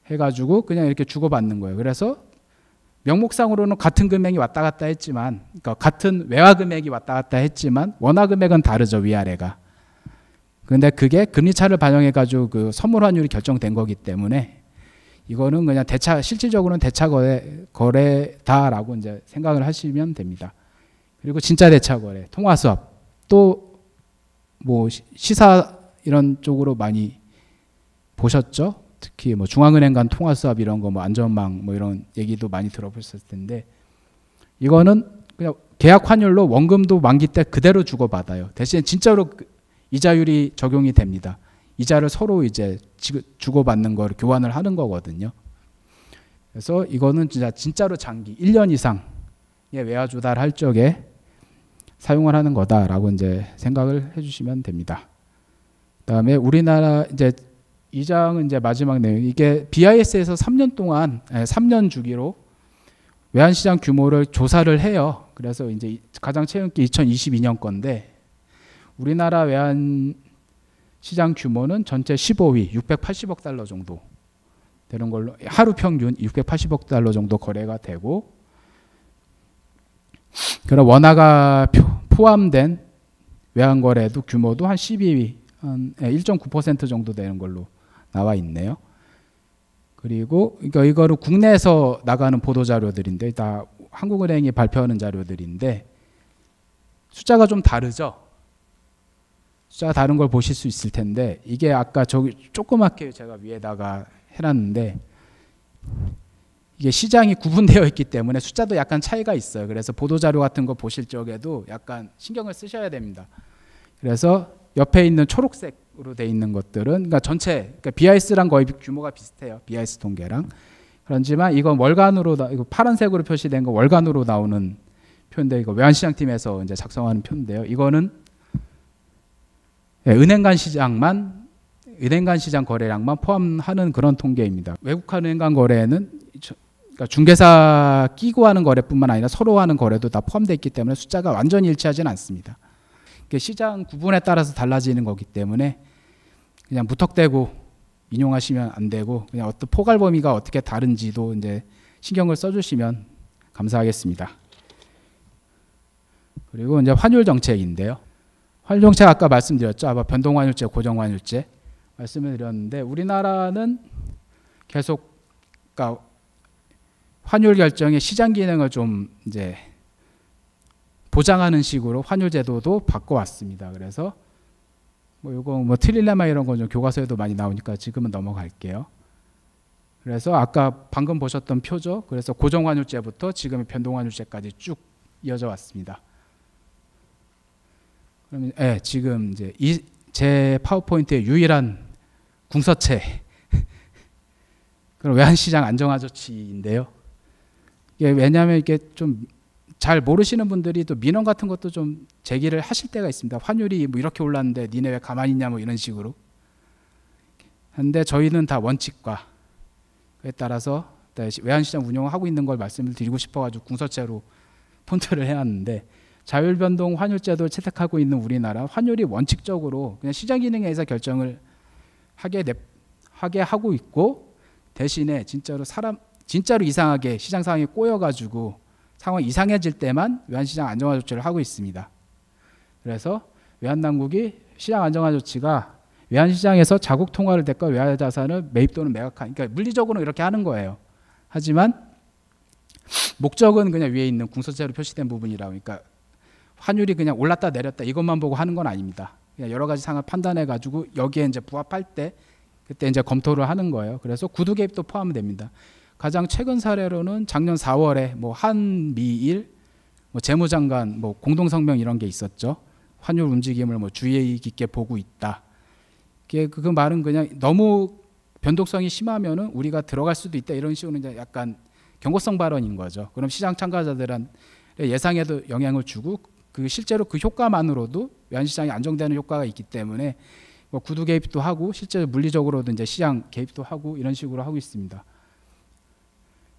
해가지고 그냥 이렇게 주고받는 거예요. 그래서 명목상으로는 같은 금액이 왔다 갔다 했지만, 그러니까 같은 외화 금액이 왔다 갔다 했지만 원화 금액은 다르죠, 위아래가. 근데 그게 금리 차를 반영해가지고 그 선물 환율이 결정된 거기 때문에 이거는 그냥 실질적으로는 대차 거래다라고 이제 생각을 하시면 됩니다. 그리고 진짜 대차 거래, 통화 수합, 또 뭐 시사 이런 쪽으로 많이 보셨죠? 특히 뭐 중앙은행 간 통화 수합 이런 거, 뭐 안전망 뭐 이런 얘기도 많이 들어보셨을 텐데 이거는 그냥 계약 환율로 원금도 만기 때 그대로 주고 받아요. 대신에 진짜로 이자율이 적용이 됩니다. 이자를 서로 이제 주고 받는 걸 교환을 하는 거거든요. 그래서 이거는 진짜로 장기 1년 이상의 외화 조달할 적에 사용을 하는 거다라고 이제 생각을 해주시면 됩니다. 그다음에 우리나라 이제 이 장은 이제 마지막 내용. 이게 BIS에서 3년 동안 3년 주기로 외환시장 규모를 조사를 해요. 그래서 이제 가장 최근 게 2022년 건데 우리나라 외환시장 규모는 전체 15위 680억 달러 정도 되는 걸로 하루 평균 680억 달러 정도 거래가 되고 그런 원화가 포함된 외환 거래도 규모도 한 12위 한 1.9% 정도 되는 걸로 나와 있네요. 그리고 이거를 국내에서 나가는 보도 자료들인데 다 한국은행이 발표하는 자료들인데 숫자가 좀 다르죠. 숫자가 다른 걸 보실 수 있을 텐데 이게 아까 저기 조그맣게 제가 위에다가 해놨는데 이게 시장이 구분되어 있기 때문에 숫자도 약간 차이가 있어요. 그래서 보도 자료 같은 거 보실 적에도 약간 신경을 쓰셔야 됩니다. 그래서 옆에 있는 초록색으로 돼 있는 것들은 그러니까 전체 그러니까 BIS랑 거의 규모가 비슷해요. BIS 통계랑. 그렇지만 이건 월간으로 이거 파란색으로 표시된 거 월간으로 나오는 표인데 이거 외환시장팀에서 이제 작성하는 표인데요. 이거는 은행 간 시장 거래량만 포함하는 그런 통계입니다. 외국한 은행 간 거래는 그러니까 중개사 끼고 하는 거래뿐만 아니라 서로 하는 거래도 다 포함되어 있기 때문에 숫자가 완전히 일치하지는 않습니다. 시장 구분에 따라서 달라지는 거기 때문에 그냥 무턱대고 인용하시면 안 되고 그냥 어떤 포괄 범위가 어떻게 다른지도 이제 신경을 써주시면 감사하겠습니다. 그리고 이제 환율 정책인데요. 환율 정책 아까 말씀드렸죠. 아마 변동 환율제, 고정 환율제 말씀을 드렸는데 우리나라는 계속 그러니까 환율 결정의 시장 기능을 좀 이제 보장하는 식으로 환율 제도도 바꿔왔습니다. 그래서 이거 틀릴레마 이런 건 좀 교과서에도 많이 나오니까 지금은 넘어갈게요. 그래서 아까 방금 보셨던 표죠. 그래서 고정 환율제부터 지금의 변동 환율제까지 쭉 이어져 왔습니다. 그러면 지금 이제 제 파워포인트의 유일한 궁서체 그럼 외환시장 안정화 조치인데요. 이게 왜냐하면 이게 좀 잘 모르시는 분들이 또 민원 같은 것도 좀 제기를 하실 때가 있습니다. 환율이 뭐 이렇게 올랐는데 니네 왜 가만히 있냐 뭐 이런 식으로. 근데 저희는 다 원칙과 그에 따라서 외환시장 운영을 하고 있는 걸 말씀을 드리고 싶어가지고 궁서체로 폰트를 해놨는데 자율변동 환율제도를 채택하고 있는 우리나라 환율이 원칙적으로 그냥 시장 기능에 의해서 결정을 하게 하고 있고 대신에 진짜로 이상하게 시장 상황이 꼬여가지고 상황이 이상해질 때만 외환시장 안정화 조치를 하고 있습니다. 그래서 외환당국이 시장 안정화 조치가 외환시장에서 자국 통화를 대가 외화자산을 매입 또는 매각한 그러니까 물리적으로 이렇게 하는 거예요. 하지만 목적은 그냥 위에 있는 궁서체로 표시된 부분이라고 그러니까 환율이 그냥 올랐다 내렸다 이것만 보고 하는 건 아닙니다. 그냥 여러 가지 상황을 판단해 가지고 여기에 이제 부합할 때 그때 이제 검토를 하는 거예요. 그래서 구두 개입도 포함됩니다. 가장 최근 사례로는 작년 4월에 뭐 한미일 뭐 재무장관 뭐 공동성명 이런 게 있었죠. 환율 움직임을 뭐 주의 깊게 보고 있다. 그 말은 그냥 너무 변동성이 심하면은 우리가 들어갈 수도 있다 이런 식으로 이제 약간 경고성 발언인 거죠. 그럼 시장 참가자들은 예상에도 영향을 주고 실제로 그 효과만으로도 외환시장이 안정되는 효과가 있기 때문에 뭐 구두 개입도 하고 실제로 물리적으로도 이제 시장 개입도 하고 이런 식으로 하고 있습니다.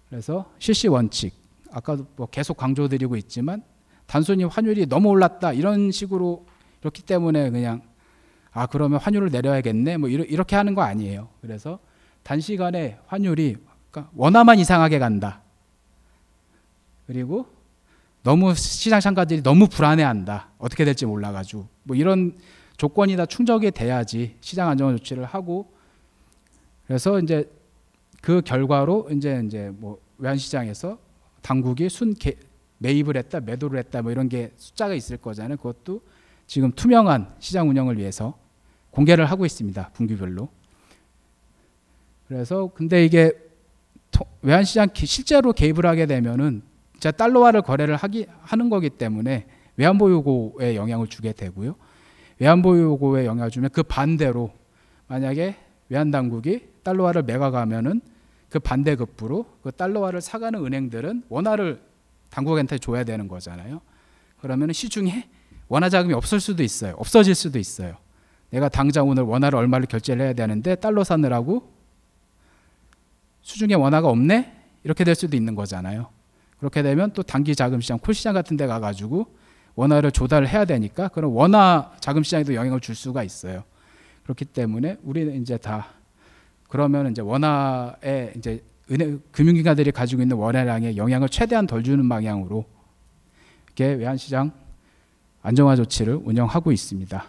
그래서 실시 원칙 아까도 뭐 계속 강조드리고 있지만 단순히 환율이 너무 올랐다 이런 식으로 그렇기 때문에 그냥 그러면 환율을 내려야겠네 뭐 이렇게 하는 거 아니에요. 그래서 단시간에 환율이 그러니까 원화만 이상하게 간다. 그리고 너무 시장 참가자들이 너무 불안해한다. 어떻게 될지 몰라가지고 뭐 이런 조건이 다 충족이 돼야지 시장 안정화 조치를 하고 그래서 이제 그 결과로 이제 뭐 외환시장에서 당국이 매입을 했다, 매도를 했다 뭐 이런 게 숫자가 있을 거잖아요. 그것도 지금 투명한 시장 운영을 위해서 공개를 하고 있습니다. 분기별로. 그래서 근데 이게 외환시장 실제로 개입을 하게 되면은 진짜 달러화를 거래를 하는 거기 때문에 외환보유고에 영향을 주게 되고요. 외환보유고에 영향을 주면 그 반대로 만약에 외환당국이 달러화를 매각하면은 그 반대급부로 그 달러화를 사가는 은행들은 원화를 당국한테 줘야 되는 거잖아요. 그러면 시중에 원화 자금이 없을 수도 있어요. 없어질 수도 있어요. 내가 당장 오늘 원화를 얼마를 결제를 해야 되는데 달러 사느라고 수중에 원화가 없네? 이렇게 될 수도 있는 거잖아요. 그렇게 되면 또 단기 자금 시장, 콜 시장 같은 데 가가지고 원화를 조달을 해야 되니까 그런 원화 자금 시장에도 영향을 줄 수가 있어요. 그렇기 때문에 우리는 이제 다 그러면 이제 원화에 이제 금융기관들이 가지고 있는 원화량에 영향을 최대한 덜 주는 방향으로 이렇게 외환시장 안정화 조치를 운영하고 있습니다.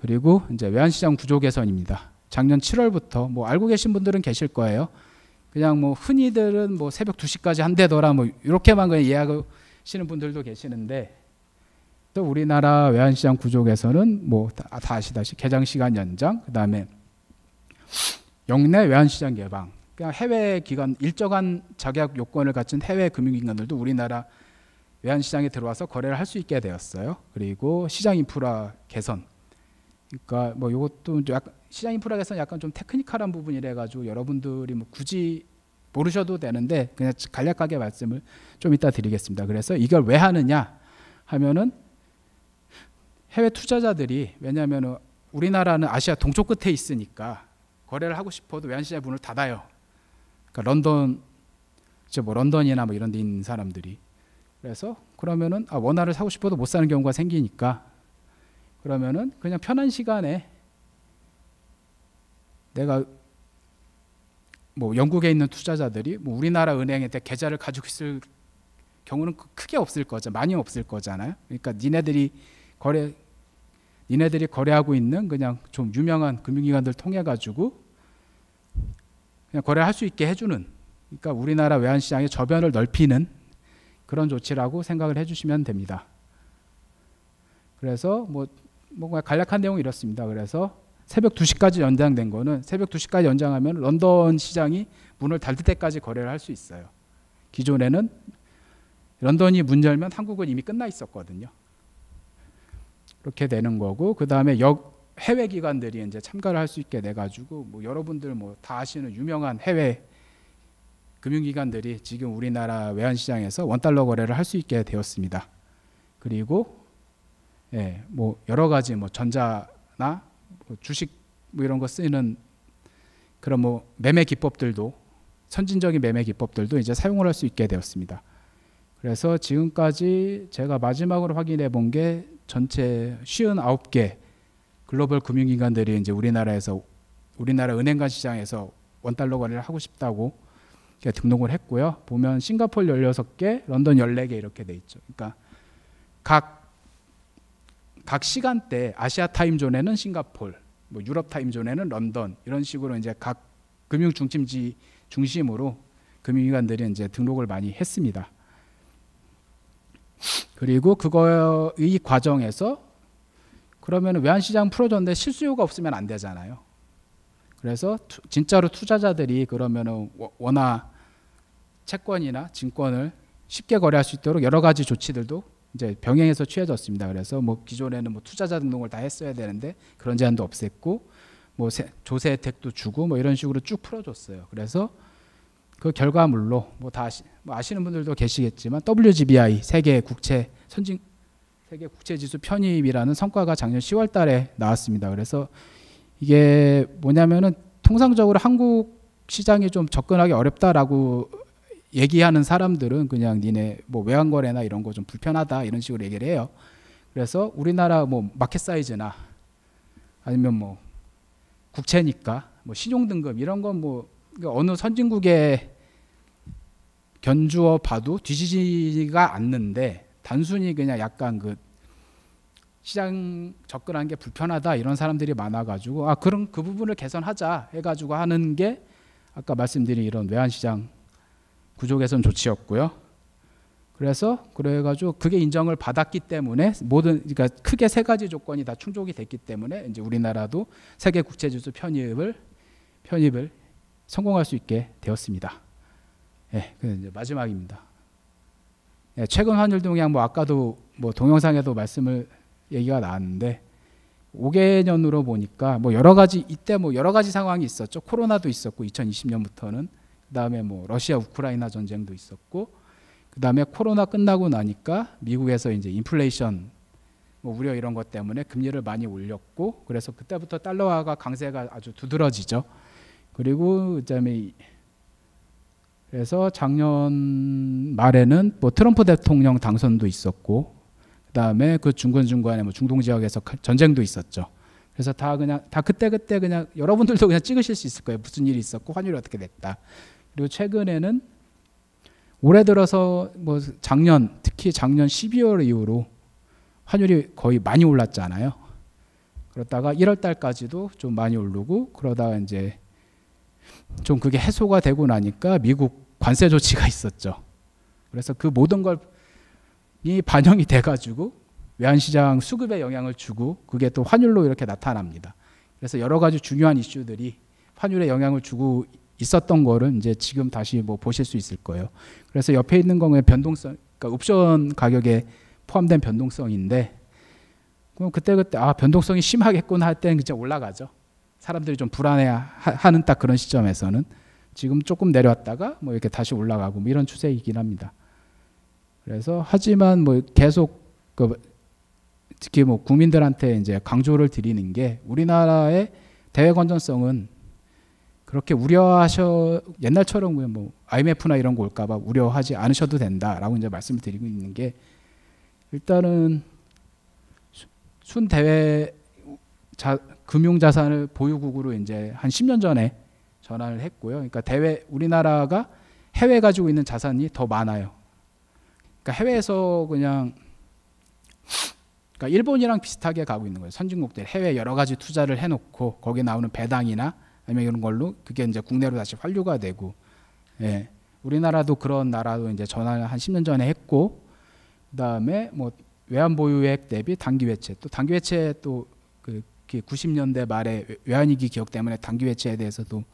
그리고 이제 외환시장 구조 개선입니다. 작년 7월부터 뭐 알고 계신 분들은 계실 거예요. 그냥 뭐 흔히들은 뭐 새벽 2시까지 한대더라 뭐 이렇게만 그냥 이해하시는 분들도 계시는데 또 우리나라 외환시장 구조 개선은 뭐 다 아시다시피 개장 시간 연장, 그다음에 역내 외환시장 개방. 그냥 해외 기관 일정한 자격 요건을 갖춘 해외 금융기관들도 우리나라 외환시장에 들어와서 거래를 할 수 있게 되었어요. 그리고 시장 인프라 개선. 그러니까 뭐 이것도 약간 시장 인프라 개선 약간 좀 테크니컬한 부분이라 가지고 여러분들이 뭐 굳이 모르셔도 되는데 그냥 간략하게 말씀을 좀 이따 드리겠습니다. 그래서 이걸 왜 하느냐 하면은 해외 투자자들이 왜냐하면 우리나라는 아시아 동쪽 끝에 있으니까 거래를 하고 싶어도 외환시장 문을 닫아요. 그러니까 런던, 뭐 런던이나 뭐 이런 데 있는 사람들이 그래서 그러면은 원화를 사고 싶어도 못 사는 경우가 생기니까 그러면은 그냥 편한 시간에 내가 뭐 영국에 있는 투자자들이 뭐 우리나라 은행에 계좌를 가지고 있을 경우는 크게 없을 거죠. 많이 없을 거잖아요. 그러니까 니네들이 거래하고 있는 그냥 좀 유명한 금융기관들 통해 가지고 그냥 거래할 수 있게 해주는, 그러니까 우리나라 외환시장의 저변을 넓히는 그런 조치라고 생각을 해주시면 됩니다. 그래서 뭐 간략한 내용은 이렇습니다. 그래서 새벽 2시까지 연장된 거는 새벽 2시까지 연장하면 런던 시장이 문을 닫을 때까지 거래를 할 수 있어요. 기존에는 런던이 문 열면 한국은 이미 끝나 있었거든요. 그렇게 되는 거고, 그 다음에 해외 기관들이 이제 참가를 할 수 있게 돼 가지고 뭐 여러분들 뭐 다 아시는 유명한 해외 금융기관들이 지금 우리나라 외환시장에서 원달러 거래를 할 수 있게 되었습니다. 그리고 뭐 여러 가지 뭐 전자나 뭐 주식 뭐 이런 거 쓰이는 그런 뭐 매매 기법들도 선진적인 매매 기법들도 이제 사용을 할 수 있게 되었습니다. 그래서 지금까지 제가 마지막으로 확인해 본 게 전체 59개 글로벌 금융기관들이 이제 우리나라 은행간 시장에서 원달러 거래를 하고 싶다고 등록을 했고요. 보면 싱가포르 16개, 런던 14개 이렇게 돼 있죠. 그러니까 각 시간대 아시아 타임존에는 싱가포르, 뭐 유럽 타임존에는 런던 이런 식으로 이제 각 금융 중심지 중심으로 금융기관들이 이제 등록을 많이 했습니다. 그리고 이 과정에서 그러면 외환시장 풀어줬는데 실수요가 없으면 안 되잖아요. 그래서 진짜로 투자자들이 그러면 원화 채권이나 증권을 쉽게 거래할 수 있도록 여러 가지 조치들도 이제 병행해서 취해졌습니다. 그래서 뭐 기존에는 뭐 투자자 등록을 다 했어야 되는데 그런 제한도 없앴고 뭐 조세 혜택도 주고 뭐 이런 식으로 쭉 풀어줬어요. 그래서 그 결과물로 뭐 다 아시는 분들도 계시겠지만 WGBI 세계 국채 지수 편입이라는 성과가 작년 10월 달에 나왔습니다. 그래서 이게 뭐냐면은 통상적으로 한국 시장이 좀 접근하기 어렵다라고 얘기하는 사람들은 그냥 니네 뭐 외환 거래나 이런 거 좀 불편하다 이런 식으로 얘기를 해요. 그래서 우리나라 뭐 마켓 사이즈나 아니면 뭐 국채니까 뭐 신용 등급 이런 건 뭐 어느 선진국에 견주어 봐도 뒤지지가 않는데 단순히 그냥 약간 그 시장 접근하는 게 불편하다 이런 사람들이 많아가지고 그럼 그 부분을 개선하자 해가지고 하는 게 아까 말씀드린 이런 외환시장 구조 개선 조치였고요. 그래가지고 그게 인정을 받았기 때문에 그러니까 크게 세 가지 조건이 다 충족이 됐기 때문에 이제 우리나라도 세계 국채지수 편입을 성공할 수 있게 되었습니다. 그 이제 마지막입니다. 최근 환율 동향 뭐 아까도 뭐 동영상에도 얘기가 나왔는데 5개년으로 보니까 뭐 여러 가지 이때 뭐 여러 가지 상황이 있었죠. 코로나도 있었고 2020년부터는 그다음에 뭐 러시아 우크라이나 전쟁도 있었고 그다음에 코로나 끝나고 나니까 미국에서 이제 인플레이션 뭐 우려 이런 것 때문에 금리를 많이 올렸고, 그래서 그때부터 달러화가 강세가 아주 두드러지죠. 그리고 그다음에 그래서 작년 말에는 뭐 트럼프 대통령 당선도 있었고, 그다음에 그 중간중간에 뭐 중동 지역에서 전쟁도 있었죠. 그래서 다 그때 그냥 여러분들도 그냥 찍으실 수 있을 거예요. 무슨 일이 있었고 환율이 어떻게 됐다. 그리고 최근에는 올해 들어서 뭐 특히 작년 12월 이후로 환율이 거의 많이 올랐잖아요. 그러다가 1월 달까지도 좀 많이 오르고, 그러다가 이제 좀 그게 해소가 되고 나니까 미국 관세 조치가 있었죠. 그래서 그 모든 이 반영이 돼가지고 외환시장 수급에 영향을 주고, 그게 또 환율로 이렇게 나타납니다. 그래서 여러 가지 중요한 이슈들이 환율에 영향을 주고 있었던 거를 이제 지금 다시 뭐 보실 수 있을 거예요. 그래서 옆에 있는 거는 변동성, 그러니까 옵션 가격에 포함된 변동성인데, 그럼 그때 변동성이 심하겠구나 할 때는 진짜 올라가죠. 사람들이 좀 불안해하는 딱 그런 시점에서는. 지금 조금 내려왔다가 뭐 이렇게 다시 올라가고 뭐 이런 추세이긴 합니다. 그래서 하지만 뭐 계속 특히 뭐 국민들한테 이제 강조를 드리는 게, 우리나라의 대외 건전성은 그렇게 옛날처럼 뭐 IMF나 이런 거 올까봐 우려하지 않으셔도 된다라고 이제 말씀을 드리고 있는 게, 일단은 순대외 금융자산을 보유국으로 이제 한 10년 전에 전환을 했고요. 그러니까 우리나라가 해외에 가지고 있는 자산이 더 많아요. 그러니까 해외에서 그러니까 일본이랑 비슷하게 가고 있는 거예요. 선진국들 해외 여러 가지 투자를 해놓고 거기에 나오는 배당이나 아니면 이런 걸로 그게 이제 국내로 다시 환류가 되고, 예. 우리나라도 그런 나라로 이제 전환을 한 10년 전에 했고, 그다음에 뭐 외환 보유액 대비 단기 외채, 또 단기 외채 또 그 90년대 말에 외환위기 기억 때문에 단기 외채에 대해서도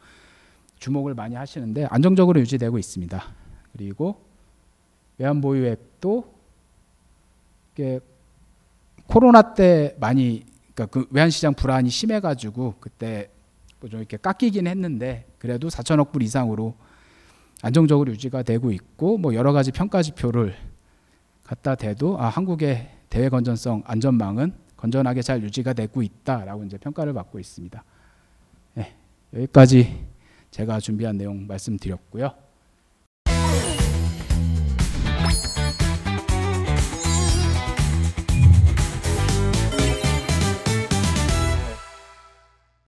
주목을 많이 하시는데 안정적으로 유지되고 있습니다. 그리고 외환 보유액도 이게 코로나 때 많이, 그러니까 그 외환시장 불안이 심해가지고 그때 뭐 좀 이렇게 깎이긴 했는데, 그래도 4천억 불 이상으로 안정적으로 유지가 되고 있고, 뭐 여러 가지 평가 지표를 갖다 대도 한국의 대외 건전성 안전망은 건전하게 잘 유지가 되고 있다라고 이제 평가를 받고 있습니다. 네, 여기까지 제가 준비한 내용 말씀드렸고요.